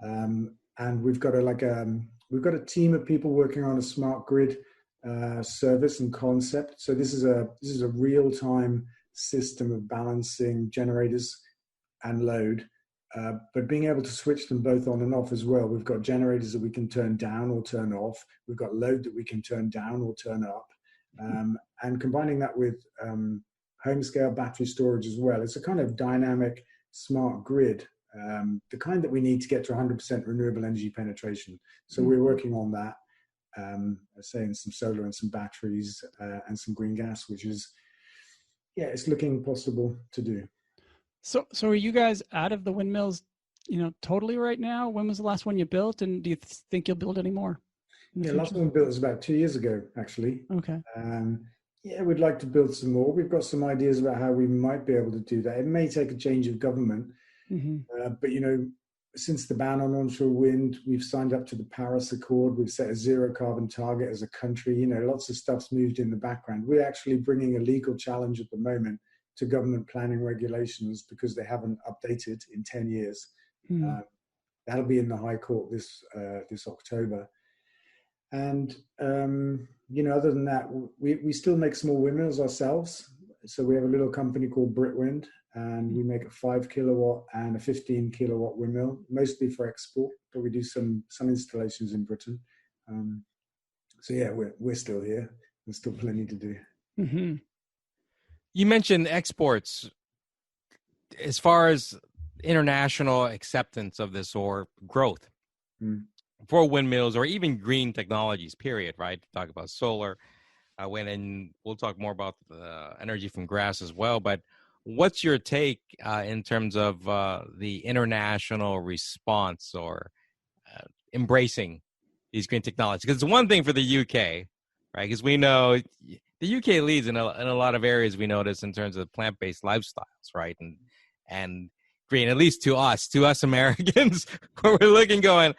And we've got a team of people working on a smart grid service and concept. So this is a real-time system of balancing generators and load, but being able to switch them both on and off as well. We've got generators that we can turn down or turn off. We've got load that we can turn down or turn up. And combining that with home scale battery storage as well, it's a kind of dynamic smart grid, the kind that we need to get to 100% renewable energy penetration. So we're working on that, saying some solar and some batteries and some green gas, which is, it's looking possible to do. So are you guys out of the windmills, totally right now? When was the last one you built, and do you think you'll build any more? Yeah, last one we built was about 2 years ago, actually. Okay. We'd like to build some more. We've got some ideas about how we might be able to do that. It may take a change of government, but since the ban on onshore wind, we've signed up to the Paris Accord. We've set a zero carbon target as a country. Lots of stuff's moved in the background. We're actually bringing a legal challenge at the moment to government planning regulations because they haven't updated in 10 years. That'll be in the High Court this October. And, other than that, we still make small windmills ourselves. So we have a little company called Britwind, and we make a 5 kilowatt and a 15 kilowatt windmill, mostly for export, but we do some installations in Britain. So yeah, we're still here. There's still plenty to do. Mm-hmm. You mentioned exports. As far as international acceptance of this or growth for windmills or even green technologies, period, right? Talk about solar, wind, and we'll talk more about the energy from grass as well. But what's your take in terms of the international response or embracing these green technologies? Because it's one thing for the UK, right? Because we know the UK leads in a lot of areas, we notice, in terms of plant-based lifestyles, right? And green, at least to us Americans, where we're looking going,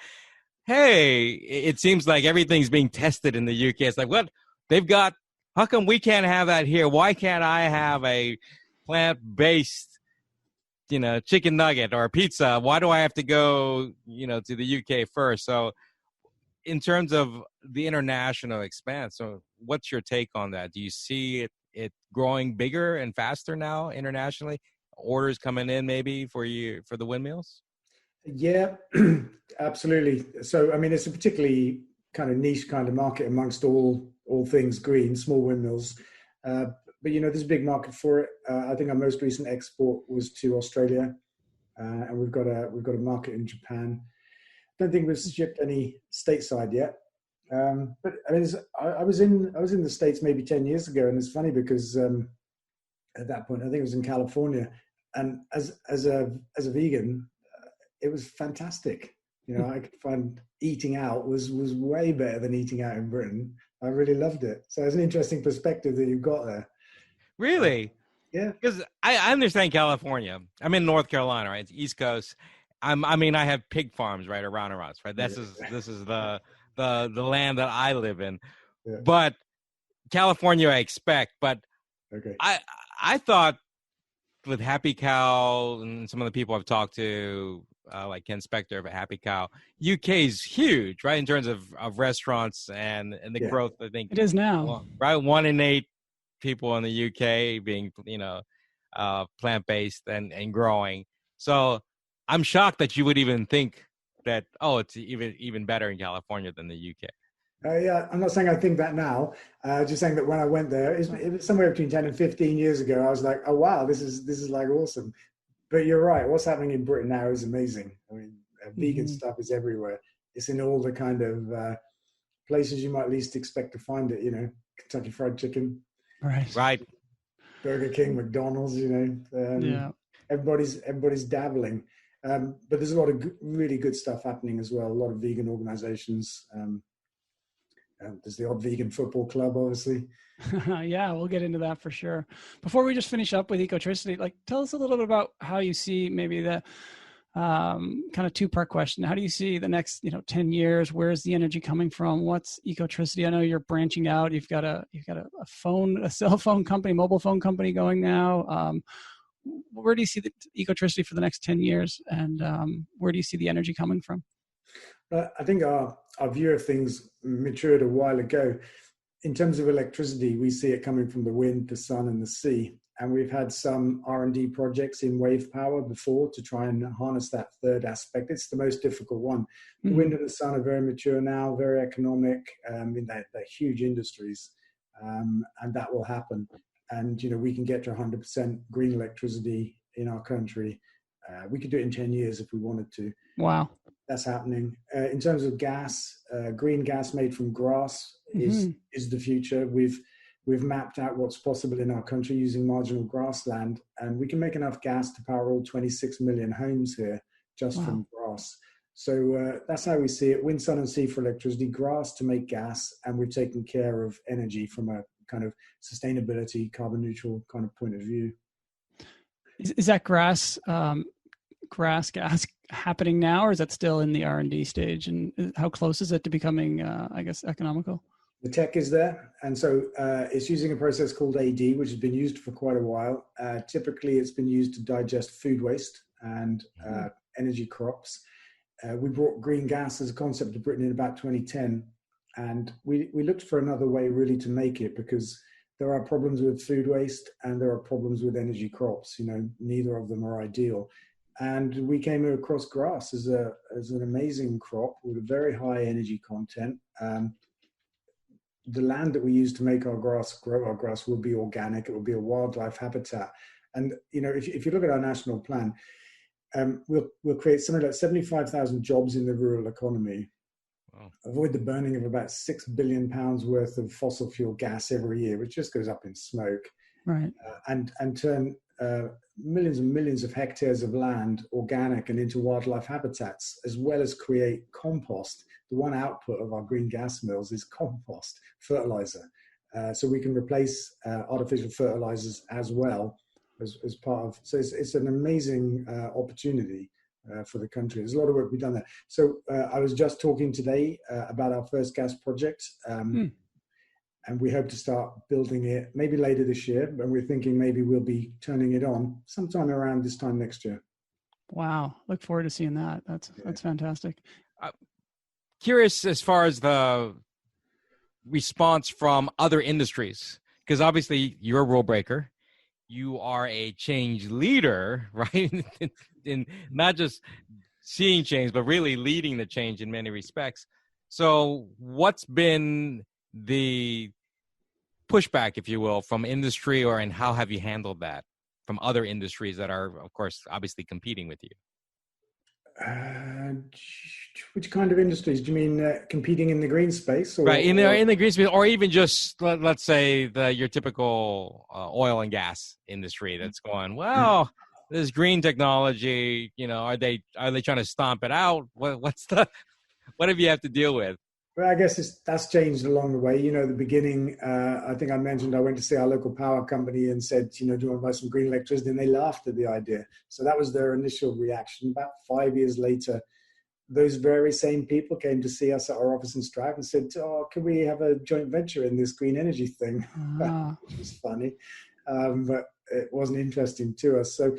hey, it seems like everything's being tested in the UK. It's like, what? They've got, how come we can't have that here? Why can't I have a plant-based, chicken nugget or pizza? Why do I have to go, to the UK first? So in terms of the international expanse, so what's your take on that? Do you see it growing bigger and faster now internationally? Orders coming in maybe for the windmills? Yeah, absolutely. So, I mean, it's a particularly kind of niche kind of market amongst all things green, small windmills. But, there's a big market for it. I think our most recent export was to Australia, and we've got a market in Japan. Don't think we've shipped any stateside yet. But I mean, I was in the States maybe 10 years ago, and it's funny because at that point, I think it was in California, and as a vegan, it was fantastic. I could find eating out was way better than eating out in Britain. I really loved it. So it's an interesting perspective that you've got there. Really? Yeah. Because I understand California. I'm in North Carolina, right? It's East Coast. I mean, I have pig farms right around us, right? This is the land that I live in. Yeah. But California, I expect. But Okay. I thought with Happy Cow and some of the people I've talked to, like Ken Spector of Happy Cow, UK is huge, right, in terms of restaurants and the growth. I think it is now, right? 1 in 8 people in the UK being, plant-based and growing. So I'm shocked that you would even think that, it's even better in California than the UK. Yeah, I'm not saying I think that now. Just saying that when I went there, it was somewhere between 10 and 15 years ago. I was like, oh wow, this is like awesome. But you're right. What's happening in Britain now is amazing. I mean, vegan stuff is everywhere. It's in all the kind of places you might least expect to find it. Kentucky Fried Chicken, right, Burger King, McDonald's. Everybody's dabbling. But there's a lot of really good stuff happening as well. A lot of vegan organizations. There's the odd vegan football club, obviously. Yeah, we'll get into that for sure. Before we just finish up with Ecotricity, tell us a little bit about how you see maybe the kind of two-part question. How do you see the next 10 years? Where's the energy coming from? What's Ecotricity? I know you're branching out. You've got a cell phone company, mobile phone company going now. Where do you see the Ecotricity for the next 10 years? And where do you see the energy coming from? I think our view of things matured a while ago. In terms of electricity, we see it coming from the wind, the sun, and the sea. And we've had some R&D projects in wave power before to try and harness that third aspect. It's the most difficult one. The wind and the sun are very mature now, very economic. They're huge industries, and that will happen. And we can get to 100% green electricity in our country. We could do it in 10 years if we wanted to. Wow. That's happening. In terms of gas, green gas made from grass is the future. We've mapped out what's possible in our country using marginal grassland, and we can make enough gas to power all 26 million homes here just from grass. So that's how we see it. Wind, sun, and sea for electricity, grass to make gas, and we've taken care of energy from a kind of sustainability, carbon neutral kind of point of view. Is that grass gas happening now, or is that still in the R&D stage? And how close is it to becoming, economical? The tech is there. And so it's using a process called AD, which has been used for quite a while. Typically, it's been used to digest food waste and energy crops. We brought green gas as a concept to Britain in about 2010. And we looked for another way really to make it, because there are problems with food waste and there are problems with energy crops. Neither of them are ideal. And we came across grass as an amazing crop with a very high energy content. The land that we use to make our grass, grow our grass, will be organic. It will be a wildlife habitat. And if you look at our national plan, we'll create something like 75,000 jobs in the rural economy. Wow. Avoid the burning of about £6 billion worth of fossil fuel gas every year, which just goes up in smoke. Right. And turn millions and millions of hectares of land organic and into wildlife habitats, as well as create compost. The one output of our green gas mills is compost, fertilizer. So we can replace artificial fertilizers as well as part of, so it's an amazing opportunity for the country. There's a lot of work we've done there. So I was just talking today about our first gas project. And we hope to start building it maybe later this year, and we're thinking maybe we'll be turning it on sometime around this time next year. Wow. Look forward to seeing that. That's fantastic. Curious as far as the response from other industries, because obviously you're a rule breaker. You are a change leader, right? in not just seeing change, but really leading the change in many respects. So what's been the pushback, if you will, from industry, and how have you handled that from other industries that are, of course, obviously competing with you? Which kind of industries? Do you mean competing in the green space? Right, in the green space, or even just, let's say, your typical oil and gas industry that's going, well, this green technology, are they trying to stomp it out? What have you have to deal with? Well, I guess that's changed along the way. At the beginning, I think I mentioned I went to see our local power company and said, do you want to buy some green electricity? And they laughed at the idea. So that was their initial reaction. About 5 years later, those very same people came to see us at our office in Stroud and said, oh, can we have a joint venture in this green energy thing? Which was funny, but it wasn't interesting to us. So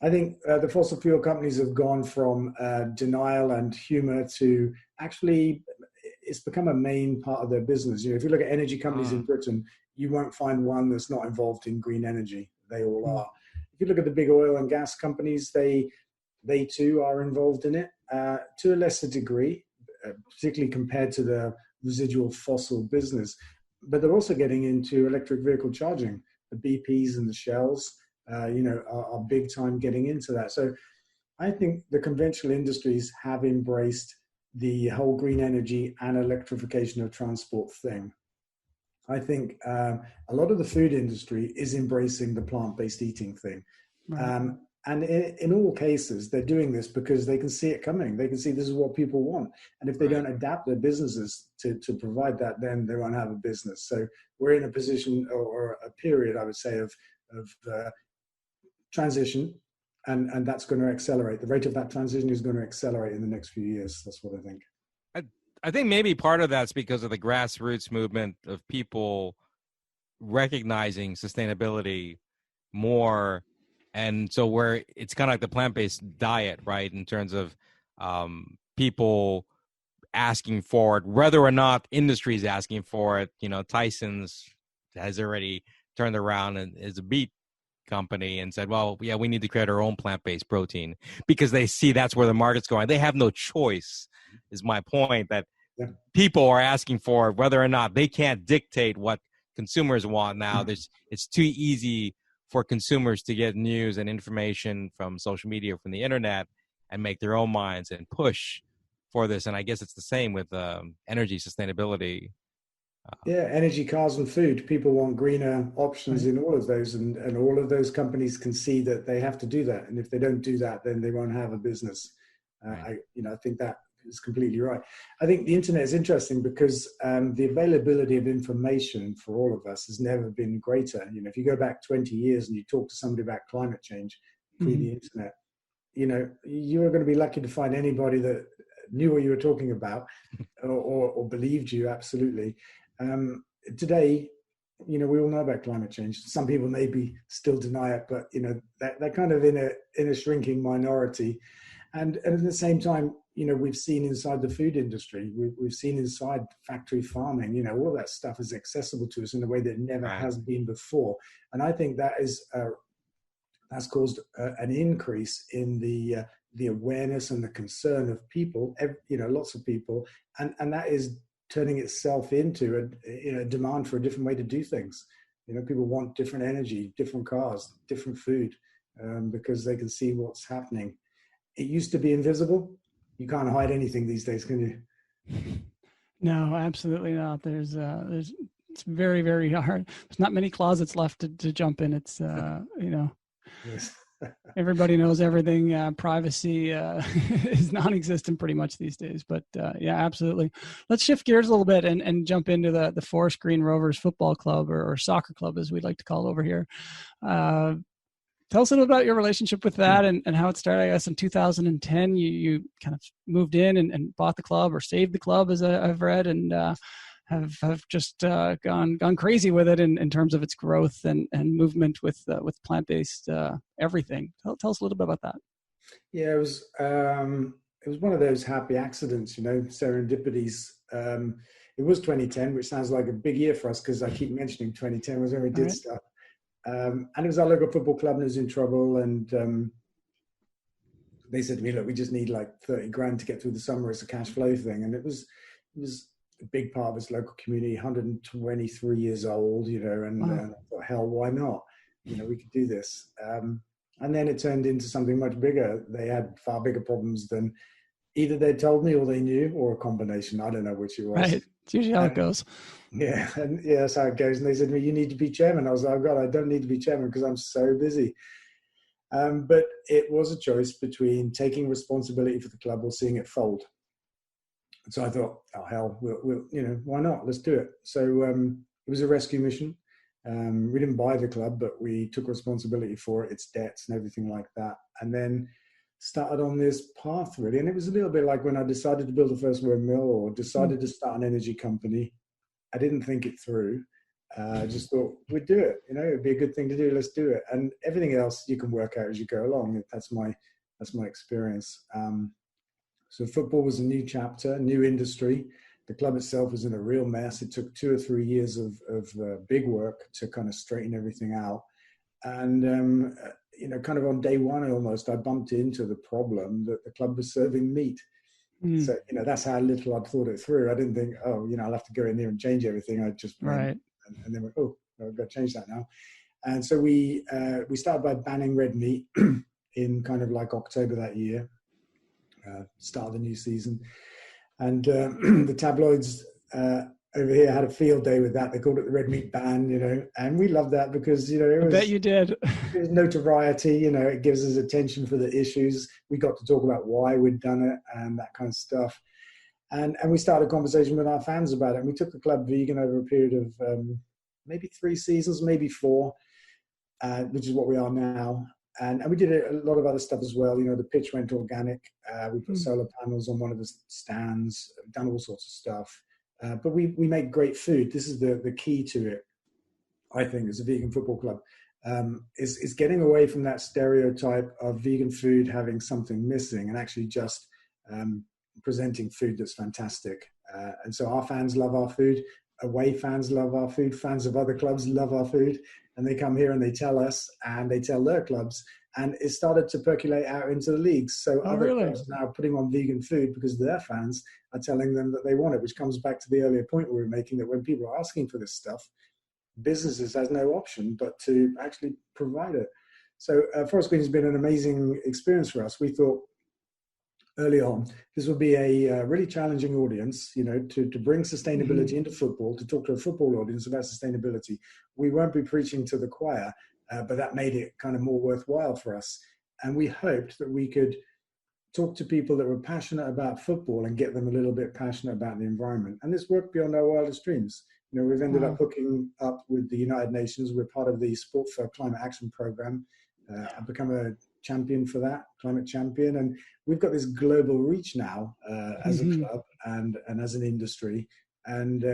I think the fossil fuel companies have gone from denial and humor to actually it's become a main part of their business. If you look at energy companies in Britain, you won't find one that's not involved in green energy. They all are. If you look at the big oil and gas companies, they too are involved in it to a lesser degree, particularly compared to the residual fossil business. But they're also getting into electric vehicle charging. The BPs and the Shells, are big time getting into that. So I think the conventional industries have embraced the whole green energy and electrification of transport thing. I think a lot of the food industry is embracing the plant-based eating thing. Right. And in all cases, they're doing this because they can see it coming. They can see this is what people want. And if they don't adapt their businesses to provide that, then they won't have a business. So we're in a position or a period, I would say, of transition. And that's going to accelerate. The rate of that transition is going to accelerate in the next few years. That's what I think. I think maybe part of that's because of the grassroots movement of people recognizing sustainability more. And so where it's kind of like the plant-based diet, right? In terms of people asking for it, whether or not industry is asking for it. Tyson's has already turned around and is a beet company and said, well, yeah, we need to create our own plant-based protein because they see that's where the market's going. They have no choice, is my point, that people are asking for it, whether or not they can't dictate what consumers want now. It's too easy for consumers to get news and information from social media, from the internet, and make their own minds and push for this. And I guess it's the same with energy sustainability. Energy, cars, and food. People want greener options in all of those, and all of those companies can see that they have to do that. And if they don't do that, then they won't have a business. I think that is completely right. I think the internet is interesting because the availability of information for all of us has never been greater. If you go back 20 years and you talk to somebody about climate change pre the internet, you were going to be lucky to find anybody that knew what you were talking about or believed you. Absolutely. Today, we all know about climate change. Some people maybe still deny it, but they're kind of in a shrinking minority. And at the same time, we've seen inside the food industry, we've seen inside factory farming, all of that stuff is accessible to us in a way that never has been before. And I think that is that's caused an increase in the awareness and the concern of people, lots of people, and that is turning itself into a demand for a different way to do things. People want different energy, different cars, different food, because they can see what's happening. It used to be invisible. You can't hide anything these days, can you? No, absolutely not. There's it's very, very hard. There's not many closets left to jump in. It's Yes. Everybody knows everything. Privacy is non-existent pretty much these days. But absolutely. Let's shift gears a little bit and jump into the Forest Green Rovers football club or soccer club, as we like to call it over here. Tell us a little about your relationship with that and how it started. I guess in 2010, you kind of moved in and bought the club or saved the club, as I've read, and have just gone crazy with it in terms of its growth and movement with plant-based everything. Tell us a little bit about that. Yeah, it was one of those happy accidents, serendipities. It was 2010, which sounds like a big year for us because I keep mentioning 2010 was when we did stuff. And it was our local football club and it was in trouble. And they said to me, look, we just need like 30 grand to get through the summer as a cash flow thing. And it was a big part of its local community, 123 years old, and I thought, hell, why not? We could do this. And then it turned into something much bigger. They had far bigger problems than either they told me or they knew, or a combination. I don't know which it was. Right. It's usually how it goes. Yeah, that's how it goes. And they said to me, you need to be chairman. I was like, oh God, I don't need to be chairman because I'm so busy. But it was a choice between taking responsibility for the club or seeing it fold. So I thought, oh hell, we'll why not? Let's do it. So it was a rescue mission. We didn't buy the club, but we took responsibility for it, its debts and everything like that. And then started on this path really. And it was a little bit like when I decided to build the first windmill or decided to start an energy company. I didn't think it through. I just thought we'd do it. It'd be a good thing to do. Let's do it. And everything else you can work out as you go along. That's my experience. So football was a new chapter, new industry. The club itself was in a real mess. It took 2 or 3 years of big work to kind of straighten everything out. And, kind of on day one almost, I bumped into the problem that the club was serving meat. So, that's how little I'd thought it through. I didn't think, I'll have to go in there and change everything. I just went and then went, I've got to change that now. And so we started by banning red meat in kind of like October that year, start of the new season. And the tabloids over here had a field day with that. They called it the red meat ban, and we loved that because, it was, I bet you did. It was notoriety, it gives us attention for the issues. We got to talk about why we'd done it and that kind of stuff. And we started a conversation with our fans about it. And we took the club vegan over a period of maybe 3 seasons, maybe 4, which is what we are now. And we did a lot of other stuff as well. The pitch went organic. We put solar panels on one of the stands, done all sorts of stuff. But we make great food. This is the key to it, I think, as a vegan football club, is getting away from that stereotype of vegan food having something missing and actually just presenting food that's fantastic. And so our fans love our food. Away fans love our food. Fans of other clubs love our food. And they come here and they tell us and they tell their clubs. And it started to percolate out into the leagues. So other clubs are now putting on vegan food because their fans are telling them that they want it, which comes back to the earlier point we were making, that when people are asking for this stuff, businesses has no option but to actually provide it. So Forest Green has been an amazing experience for us. We thought early on, this would be a really challenging audience, to bring sustainability into football, to talk to a football audience about sustainability. We won't be preaching to the choir, but that made it kind of more worthwhile for us. And we hoped that we could talk to people that were passionate about football and get them a little bit passionate about the environment. And this worked beyond our wildest dreams. We've ended up hooking up with the United Nations. We're part of the Sport for Climate Action Program. I've become a champion for that, climate champion. And we've got this global reach now as a club and as an industry. And,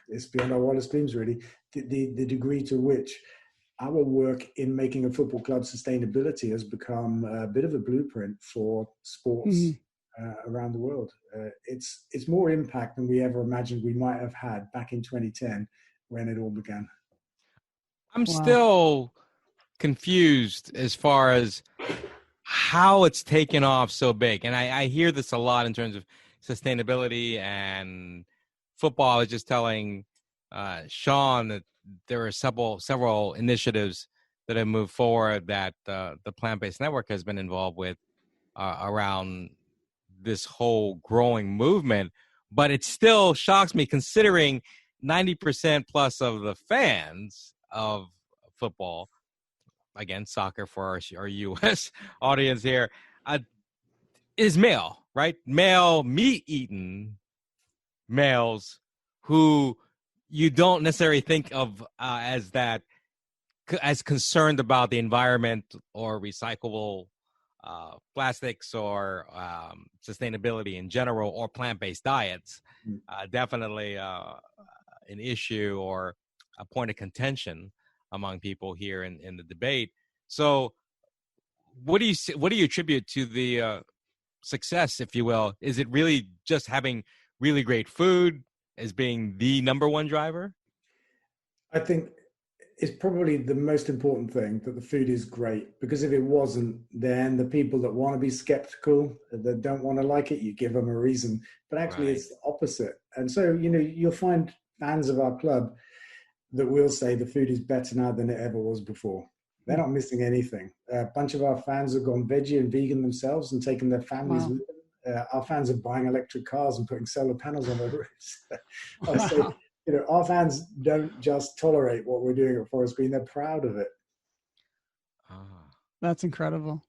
it's beyond our wildest dreams, really. The degree to which our work in making a football club sustainability has become a bit of a blueprint for sports around the world. It's more impact than we ever imagined we might have had back in 2010 when it all began. I'm still confused as far as how it's taken off so big. And I hear this a lot in terms of sustainability and football. I was just telling Sean that there are several initiatives that have moved forward that the Plant-Based Network has been involved with around this whole growing movement. But it still shocks me considering 90% plus of the fans of football, again, soccer for our U.S. audience here, is male, right? Male, meat-eating males who you don't necessarily think of as concerned about the environment or recyclable plastics or sustainability in general or plant-based diets. Definitely an issue or a point of contention among people here in the debate. So what do you attribute to the success, if you will? Is it really just having really great food as being the number one driver? I think it's probably the most important thing that the food is great, because if it wasn't, then the people that want to be skeptical, that don't want to like it, you give them a reason. But actually it's the opposite. And so, you'll find fans of our club that will say the food is better now than it ever was before. They're not missing anything. A bunch of our fans have gone veggie and vegan themselves and taken their families with them. Our fans are buying electric cars and putting solar panels on their roofs. So, our fans don't just tolerate what we're doing at Forest Green; they're proud of it. That's incredible.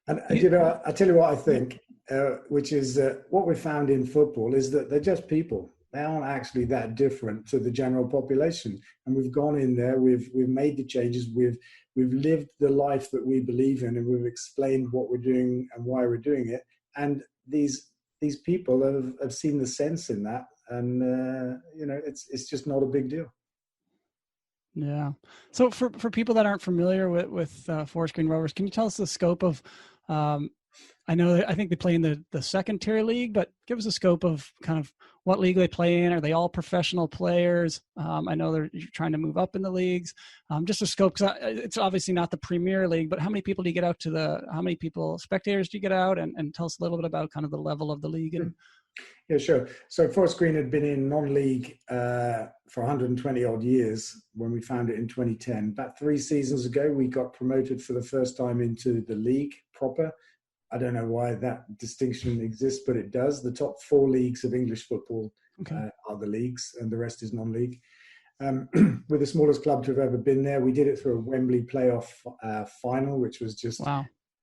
And I tell you what I think. which is what we found in football is that they're just people. They aren't actually that different to the general population. And we've gone in there, we've made the changes, we've lived the life that we believe in, and we've explained what we're doing and why we're doing it. And these people have seen the sense in that, and it's just not a big deal. Yeah. So for people that aren't familiar with Forest Green Rovers, can you tell us the scope of? I think they play in the second tier league, but give us a scope of kind of what league they play in. Are they all professional players? I know you're trying to move up in the leagues. Just a scope, because it's obviously not the Premier League, but how many people do you get out how many spectators do you get out? And tell us a little bit about kind of the level of the league. Yeah, sure. So Forest Green had been in non-league for 120 odd years when we found it in 2010. About 3 seasons ago, we got promoted for the first time into the league proper. I don't know why that distinction exists, but it does. The top 4 leagues of English football are the leagues, and the rest is non-league. We're the smallest club to have ever been there. We did it through a Wembley playoff final, which was just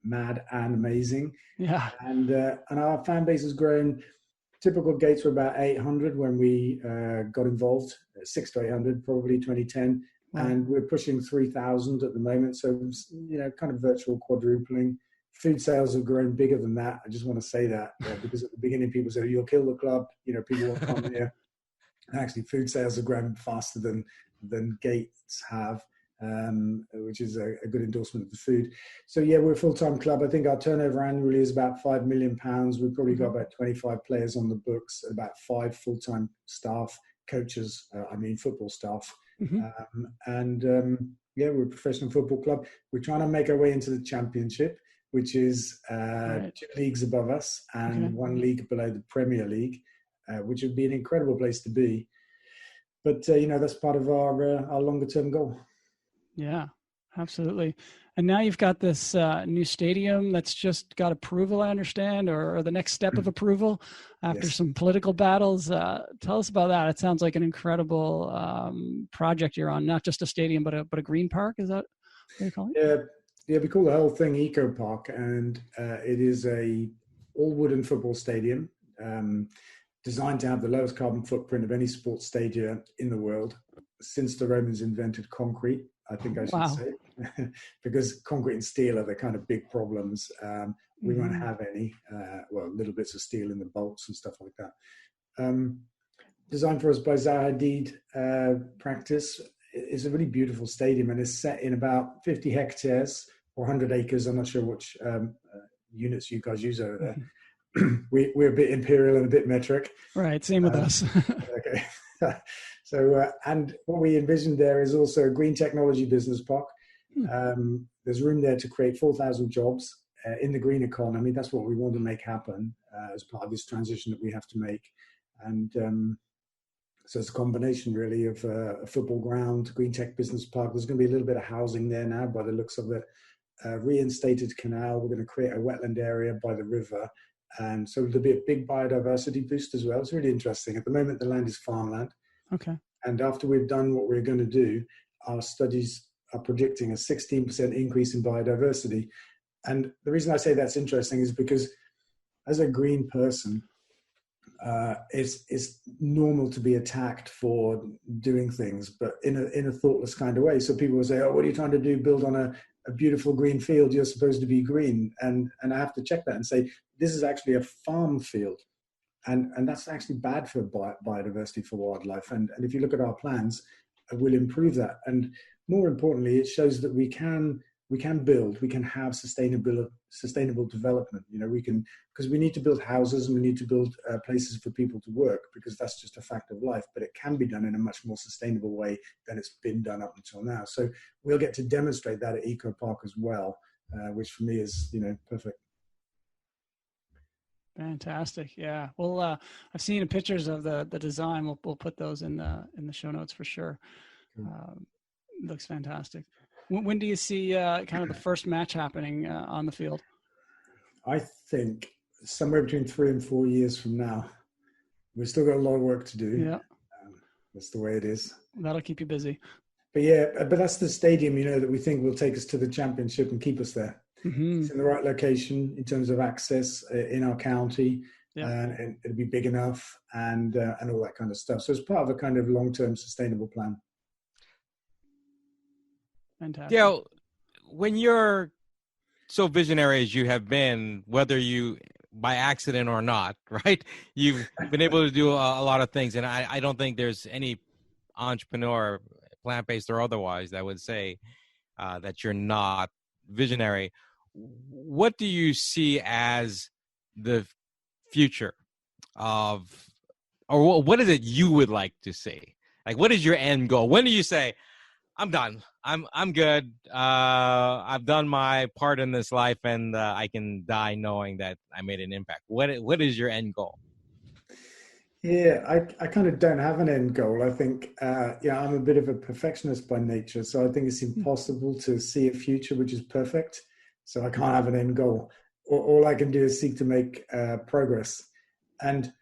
mad and amazing. Yeah. And our fan base has grown. Typical gates were about 800 when we got involved, 600 to 800, probably 2010. Wow. And we're pushing 3,000 at the moment. So, kind of virtual quadrupling. Food sales have grown bigger than that. I just want to say that because at the beginning people said, you'll kill the club. People won't come here. And actually, food sales have grown faster than gates have, which is a good endorsement of the food. So, yeah, we're a full-time club. I think our turnover annually is about £5 million. We've probably got about 25 players on the books, about 5 full-time staff, coaches, football staff. Mm-hmm. We're a professional football club. We're trying to make our way into the Championship, which is 2 leagues above us and 1 league below the Premier League, which would be an incredible place to be. But, that's part of our longer-term goal. Yeah, absolutely. And now you've got this new stadium that's just got approval, I understand, or the next step of approval after some political battles. Tell us about that. It sounds like an incredible project you're on, not just a stadium, but a green park. Is that what you call it? Yeah, we call the whole thing Eco Park, and it is a all-wooden football stadium designed to have the lowest carbon footprint of any sports stadium in the world since the Romans invented concrete, I think I should say, because concrete and steel are the kind of big problems. We won't have any, little bits of steel in the bolts and stuff like that. Designed for us by Zaha Hadid Practice. It's a really beautiful stadium, and it's set in about 50 hectares or 100 acres. I'm not sure which units you guys use over there. We're a bit imperial and a bit metric. Right, same with us. Okay. So, and what we envisioned there is also a green technology business park. There's room there to create 4,000 jobs in the green economy. That's what we want to make happen as part of this transition that we have to make. And so it's a combination really of a football ground, green tech business park. There's going to be a little bit of housing there now by the looks of it. Reinstated canal. We're going to create a wetland area by the river. And so there'll be a big biodiversity boost as well. It's really interesting. At the moment, the land is farmland. Okay. And after we've done what we're going to do, our studies are predicting a 16% increase in biodiversity. And the reason I say that's interesting is because as a green person, it's normal to be attacked for doing things, but in a thoughtless kind of way. So people will say, "Oh, what are you trying to do? Build on a beautiful green field? You're supposed to be green." And I have to check that and say, this is actually a farm field, and that's actually bad for biodiversity, for wildlife. And if you look at our plans, we'll improve that. And more importantly, it shows that we can build, we can have sustainable development. Because we need to build houses and we need to build places for people to work, because that's just a fact of life, but it can be done in a much more sustainable way than it's been done up until now. So we'll get to demonstrate that at Eco Park as well, which for me is, perfect. Fantastic. Yeah. Well, I've seen pictures of the design. We'll put those in the show notes for sure. Looks fantastic. When do you see kind of the first match happening on the field? I think somewhere between 3 and 4 years from now. We've still got a lot of work to do. Yeah. That's the way it is. That'll keep you busy. But yeah, but that's the stadium, that we think will take us to the Championship and keep us there. Mm-hmm. It's in the right location in terms of access in our county, Yeah. and it'll be big enough and all that kind of stuff. So it's part of a kind of long-term sustainable plan. Fantastic. Dale, when you're so visionary as you have been, whether you by accident or not, right? You've been able to do a lot of things, and I don't think there's any entrepreneur, plant-based or otherwise, that would say that you're not visionary. What do you see as the future of, or what is it you would like to see? Like, what is your end goal? When do you say, I'm done. I'm good. I've done my part in this life, and I can die knowing that I made an impact. What is your end goal? Yeah, I kind of don't have an end goal. I think, I'm a bit of a perfectionist by nature, so I think it's impossible to see a future which is perfect. So I can't have an end goal. All I can do is seek to make progress, and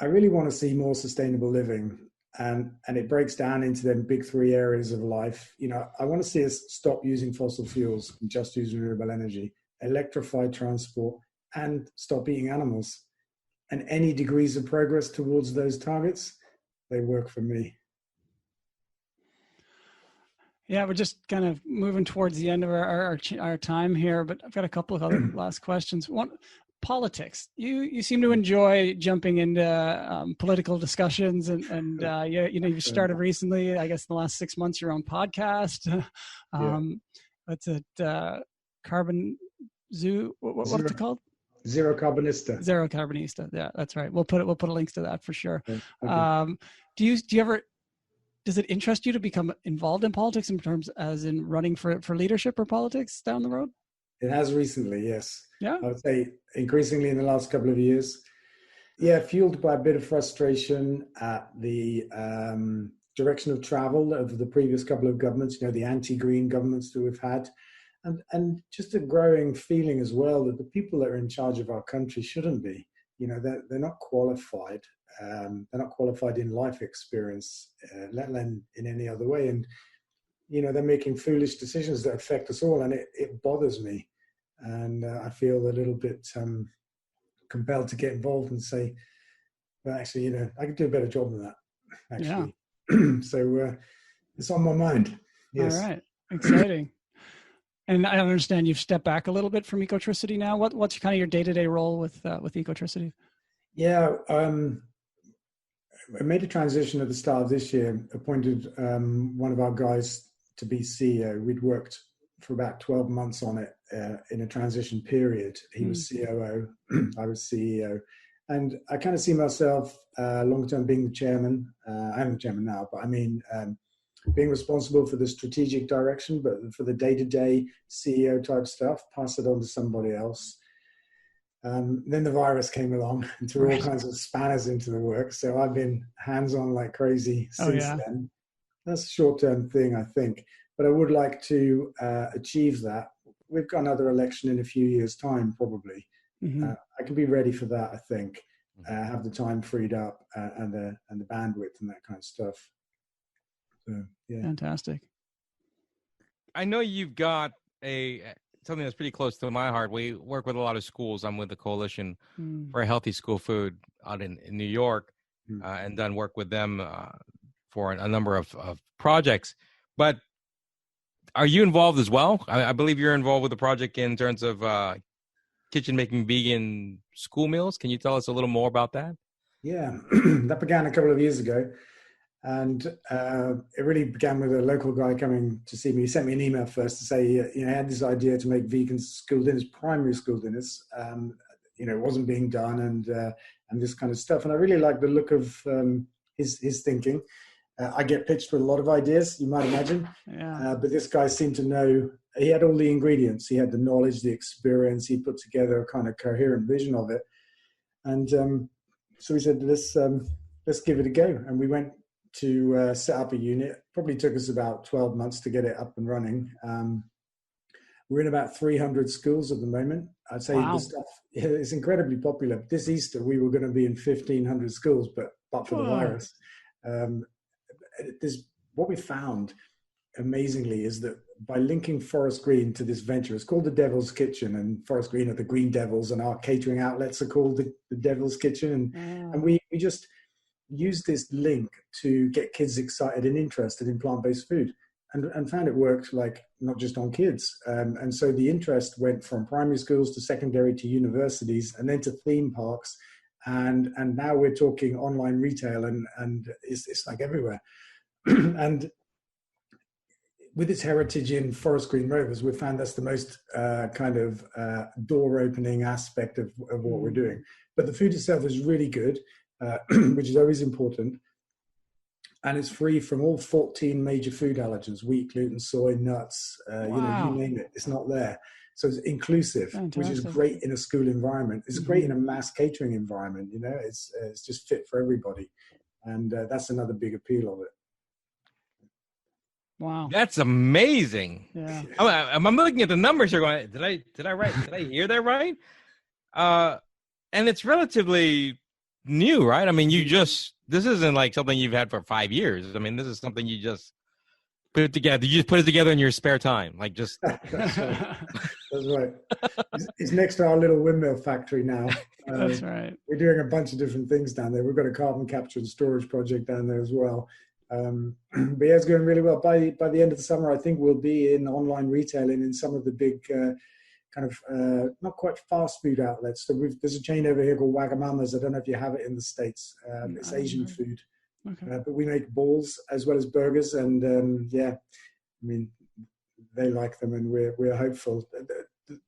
I really want to see more sustainable living. And it breaks down into them big three areas of life. I want to see us stop using fossil fuels and just use renewable energy, electrify transport, and stop eating animals. And any degrees of progress towards those targets, they work for me. Yeah, we're just kind of moving towards the end of our time here, but I've got a couple of other last questions. One, politics. You seem to enjoy jumping into political discussions, and you started recently, I guess, in the last 6 months, your own podcast. What's it? Carbon Zoo. What's it called? Zero Carbonista. Zero Carbonista. Yeah, that's right. We'll put a link to that for sure. Okay. Do you ever? Does it interest you to become involved in politics in terms as in running for leadership or politics down the road? It has recently, yes. Yeah. I would say increasingly in the last couple of years. Yeah, fueled by a bit of frustration at the direction of travel of the previous couple of governments, the anti-green governments that we've had. And just a growing feeling as well that the people that are in charge of our country shouldn't be. They're not qualified. They're not qualified in life experience, let alone in any other way. And, they're making foolish decisions that affect us all. And it bothers me. And I feel a little bit compelled to get involved and say, well, actually, I could do a better job than that, actually. Yeah. So it's on my mind. Yes. All right. Exciting. And I understand you've stepped back a little bit from Ecotricity now. What's kind of your day-to-day role with Ecotricity? Yeah, I made a transition at the start of this year, appointed one of our guys to be CEO. We'd worked for about 12 months on it in a transition period. He was COO, I was CEO. And I kind of see myself long-term being the chairman. I am the chairman now, but I mean, being responsible for the strategic direction, but for the day-to-day CEO type stuff, pass it on to somebody else. Then the virus came along and threw all kinds of spanners into the works. So I've been hands-on like crazy since then. That's a short-term thing, I think. But I would like to achieve that. We've got another election in a few years' time, probably. Mm-hmm. I can be ready for that, I think. Have the time freed up and the bandwidth and that kind of stuff. So, yeah. Fantastic. I know you've got something that's pretty close to my heart. We work with a lot of schools. I'm with the Coalition for Healthy School Food out in New York, and done work with them for a number of projects. But are you involved as well? I believe you're involved with the project in terms of kitchen making vegan school meals. Can you tell us a little more about that? Yeah, that began a couple of years ago. And it really began with a local guy coming to see me. He sent me an email first to say, he had this idea to make vegan school dinners, primary school dinners. It wasn't being done and this kind of stuff. And I really like the look of his thinking. I get pitched with a lot of ideas, you might imagine. Yeah. But this guy seemed to know, he had all the ingredients. He had the knowledge, the experience. He put together a kind of coherent vision of it. And so we said, let's give it a go. And we went to set up a unit. Probably took us about 12 months to get it up and running. We're in about 300 schools at the moment. I'd say the stuff is incredibly popular. This Easter, we were going to be in 1,500 schools, but for the virus. What we found, amazingly, is that by linking Forest Green to this venture. It's called the Devil's Kitchen, and Forest Green are the Green Devils, and our catering outlets are called the Devil's Kitchen. And we just used this link to get kids excited and interested in plant-based food, and found it worked, like, not just on kids. And so the interest went from primary schools to secondary to universities, and then to theme parks. And now we're talking online retail, and it's like everywhere. And with its heritage in Forest Green Rovers, we found that's the most door opening aspect of what we're doing. But the food itself is really good, which is always important. And it's free from all 14 major food allergens: wheat, gluten, soy, nuts, you name it, it's not there. So it's inclusive. Fantastic. Which is great in a school environment. It's great in a mass catering environment. It's just fit for everybody. And that's another big appeal of it. Wow, that's amazing. Yeah, I'm looking at the numbers here. Going, did I hear that right? And it's relatively new, right? I mean, this isn't like something you've had for 5 years. I mean, this is something you just put it together. You just put it together in your spare time, like just. That's right. That's right. It's next to our little windmill factory now. That's right. We're doing a bunch of different things down there. We've got a carbon capture and storage project down there as well. But yeah, it's going really well. By the end of the summer, I think we'll be in online retailing in some of the big not quite fast food outlets. So there's a chain over here called Wagamama's. I don't know if you have it in the States. It's Asian food. Okay. But we make balls as well as burgers, and I mean, they like them, and we're hopeful.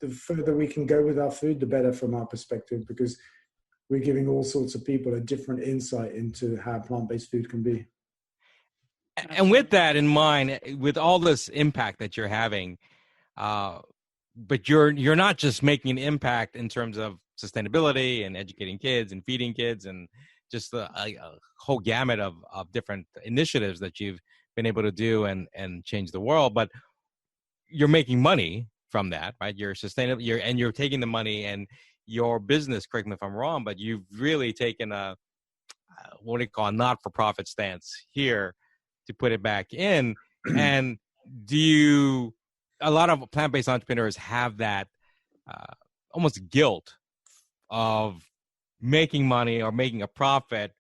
The further we can go with our food, the better from our perspective, because we're giving all sorts of people a different insight into how plant-based food can be. And with that in mind, with all this impact that you're having, but you're not just making an impact in terms of sustainability and educating kids and feeding kids and just a whole gamut of different initiatives that you've been able to do and change the world, but you're making money from that, right? You're sustainable, you're taking the money, and your business, correct me if I'm wrong, but you've really taken a what do you call a not-for-profit stance here to put it back in. And a lot of plant-based entrepreneurs have that almost guilt of making money or making a profit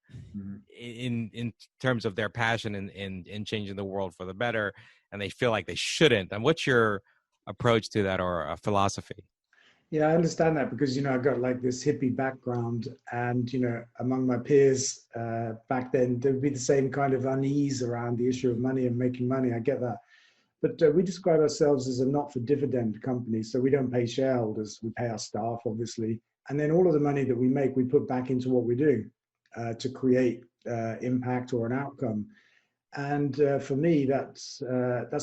in terms of their passion in changing the world for the better, and they feel like they shouldn't. And what's your approach to that, or a philosophy? Yeah, I understand that, because, I've got like this hippie background, and, among my peers back then, there would be the same kind of unease around the issue of money and making money. I get that. But we describe ourselves as a not-for-dividend company. So we don't pay shareholders. We pay our staff, obviously. And then all of the money that we make, we put back into what we're doing to create impact or an outcome. And for me, that's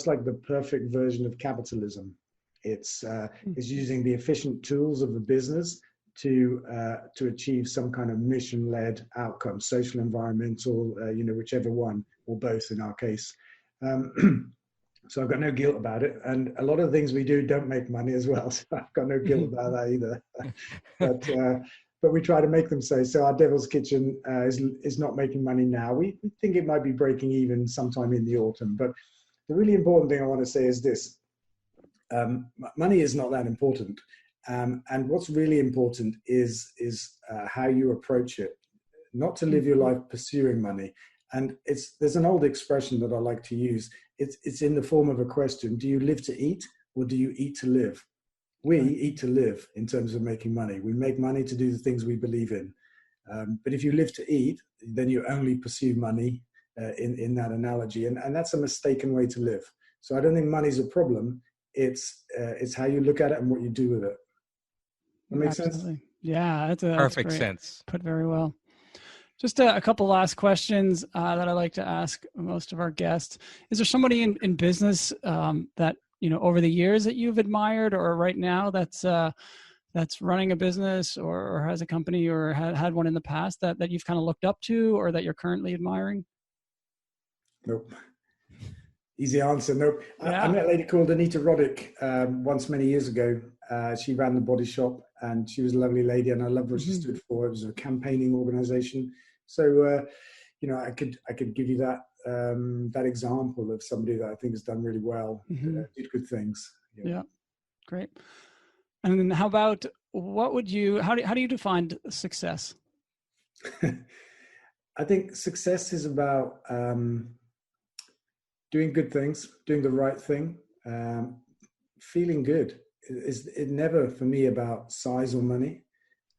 like the perfect version of capitalism. It's using the efficient tools of the business to achieve some kind of mission-led outcome, social, environmental, whichever one, or both in our case. So I've got no guilt about it. And a lot of the things we do don't make money as well. So I've got no guilt about that either. But we try to make them so. So our Devil's Kitchen is not making money now. We think it might be breaking even sometime in the autumn. But the really important thing I want to say is this. Money is not that important. And what's really important is how you approach it. Not to live your life pursuing money. And there's an old expression that I like to use. It's in the form of a question. Do you live to eat, or do you eat to live? We eat to live in terms of making money. We make money to do the things we believe in. But if you live to eat, then you only pursue money in that analogy. And that's a mistaken way to live. So I don't think money's a problem. It's how you look at it and what you do with it. That makes Absolutely. sense? Yeah, that's Perfect sense. Put very well. Just a couple last questions that I like to ask most of our guests. Is there somebody in business that, over the years that you've admired, or right now that's running a business or has a company or had one in the past that you've kind of looked up to, or that you're currently admiring? Nope. Easy answer. Nope. Yeah. I met a lady called Anita Roddick once many years ago. She ran the Body Shop, and she was a lovely lady, and I loved what she stood for. It was a campaigning organization. So, I could give you that that example of somebody that I think has done really well, did good things. Yeah, great. And then how about how do you define success? I think success is about doing good things, doing the right thing, feeling good. It never for me about size or money.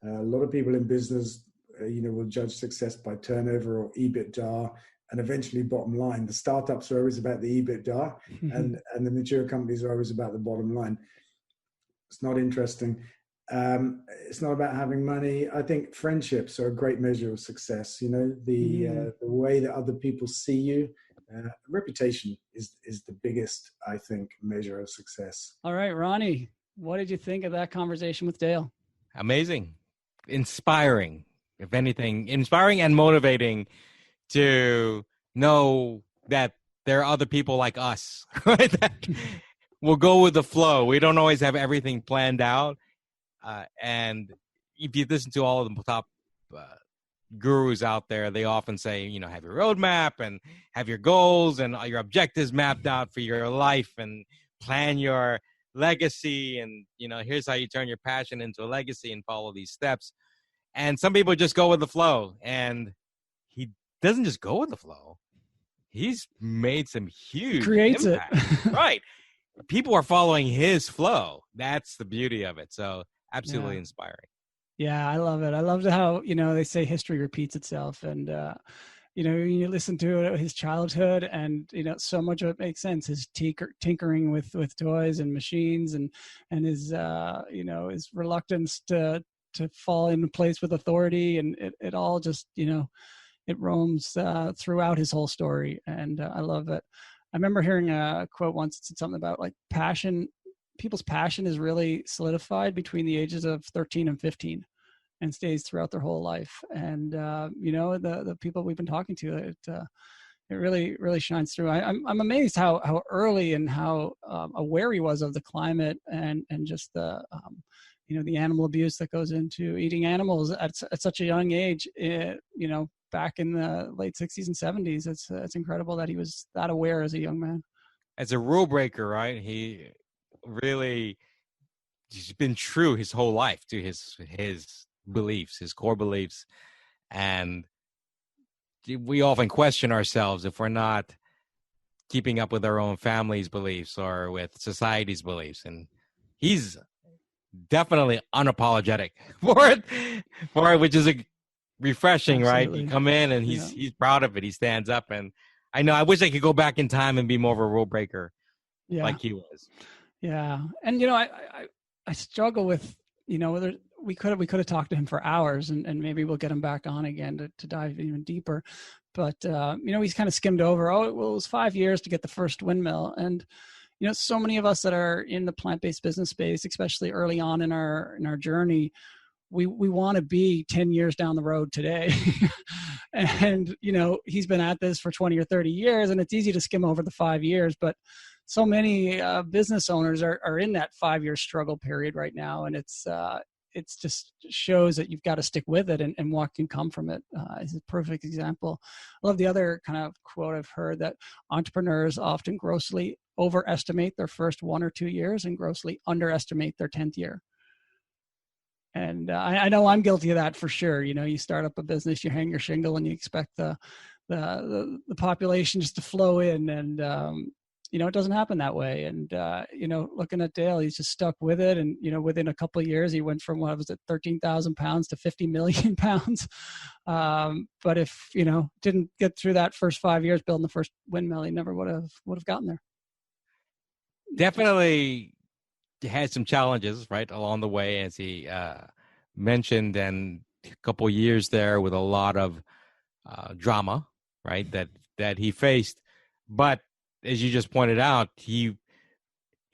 A lot of people in business, will judge success by turnover or EBITDA, and eventually bottom line. The startups are always about the EBITDA, and the mature companies are always about the bottom line. It's not interesting. It's not about having money. I think friendships are a great measure of success. The way that other people see you. Reputation is the biggest, I think, measure of success. All right, Ronnie, what did you think of that conversation with Dale? Amazing. Inspiring, if anything, inspiring and motivating to know that there are other people like us, right? That will go with the flow. We don't always have everything planned out. And if you listen to all of the top gurus out there, they often say, have your roadmap and have your goals and your objectives mapped out for your life and plan your legacy. And, here's how you turn your passion into a legacy and follow these steps. And some people just go with the flow, and he doesn't just go with the flow. He's made some huge impact. Right. People are following his flow. That's the beauty of it. So absolutely inspiring. Yeah, I love it. I loved how, they say history repeats itself. And, you listen to his childhood and, so much of it makes sense. His tinkering with toys and machines and his, his reluctance to fall into place with authority. And it all just, it roams throughout his whole story. And I love it. I remember hearing a quote once that said something about like passion. People's passion is really solidified between the ages of 13 and 15 and stays throughout their whole life. And, the people we've been talking to, it really, really shines through. I'm amazed how early and how aware he was of the climate and just the, the animal abuse that goes into eating animals at such a young age, back in the late 60s and 70s. It's incredible that he was that aware as a young man. As a rule breaker, right? He's been true his whole life to his beliefs, his core beliefs. And we often question ourselves if we're not keeping up with our own family's beliefs or with society's beliefs. And he's definitely unapologetic for it, which is refreshing. Absolutely. Right? You come in and he's proud of it. He stands up, and I wish I could go back in time and be more of a rule breaker like he was. Yeah. And, I struggle with, whether we could have talked to him for hours and maybe we'll get him back on again to dive even deeper. But, he's kind of skimmed over, it was 5 years to get the first windmill. And, so many of us that are in the plant-based business space, especially early on in our journey, we want to be 10 years down the road today. And, he's been at this for 20 or 30 years, and it's easy to skim over the 5 years, but so many business owners are in that 5-year struggle period right now. And it's just shows that you've got to stick with it and what can come from it. Is a perfect example. I love the other kind of quote I've heard, that entrepreneurs often grossly overestimate their first 1 or 2 years and grossly underestimate their 10th year. And I know I'm guilty of that for sure. You start up a business, you hang your shingle, and you expect the population just to flow in, and it doesn't happen that way. And looking at Dale, he's just stuck with it, and within a couple of years, he went from 13,000 pounds to 50 million pounds. But if didn't get through that first 5 years building the first windmill, he never would have gotten there. Definitely had some challenges right along the way, as he mentioned, and a couple of years there with a lot of drama, right, that he faced. But as you just pointed out, he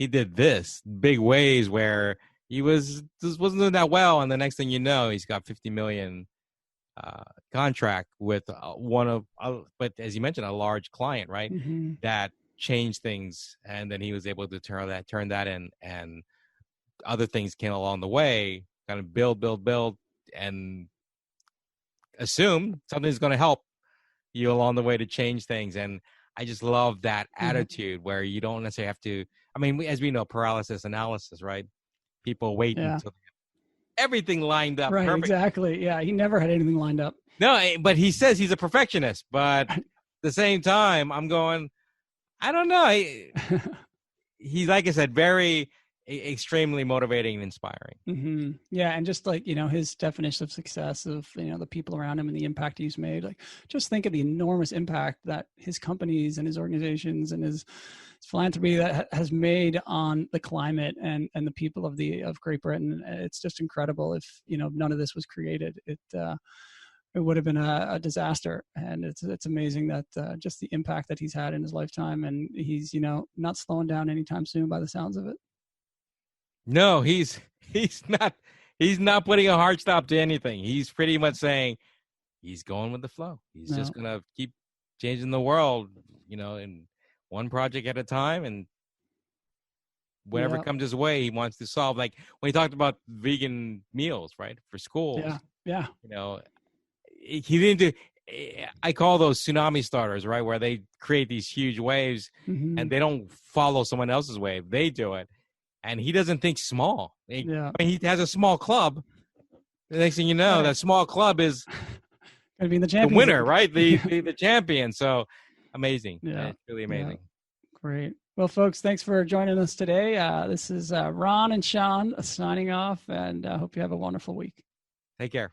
did this big ways where he wasn't doing that well, and the next thing you know, he's got 50 million contract with but as you mentioned, a large client, right? Mm-hmm. That changed things, and then he was able to turn that in, and other things came along the way, kind of build, and assume something's going to help, you along the way to change things. And I just love that attitude where you don't necessarily have to. I mean, as we know, paralysis analysis, right? People wait until everything lined up Right, perfect. exactly. Yeah, he never had anything lined up. No, but he says he's a perfectionist. But at the same time, I'm going, I don't know. He's, like I said, very extremely motivating and inspiring. Mm-hmm. Yeah, and just like, his definition of success of, the people around him and the impact he's made. Like, just think of the enormous impact that his companies and his organizations and his philanthropy that has made on the climate and the people of Great Britain. It's just incredible. If none of this was created, it would have been a disaster. And it's amazing that just the impact that he's had in his lifetime, and he's not slowing down anytime soon by the sounds of it. No, he's not putting a hard stop to anything. He's pretty much saying he's going with the flow. He's just gonna keep changing the world, in one project at a time, and whatever comes his way, he wants to solve. Like when he talked about vegan meals, right, for schools. Yeah. He didn't do. I call those tsunami starters, right, where they create these huge waves, and they don't follow someone else's wave. They do it. And he doesn't think small. I mean, he has a small club. The next thing you know, that small club is going to be the winner, right? The champion. So amazing. Yeah. It's really amazing. Yeah. Great. Well, folks, thanks for joining us today. This is Ron and Sean signing off, and I hope you have a wonderful week. Take care.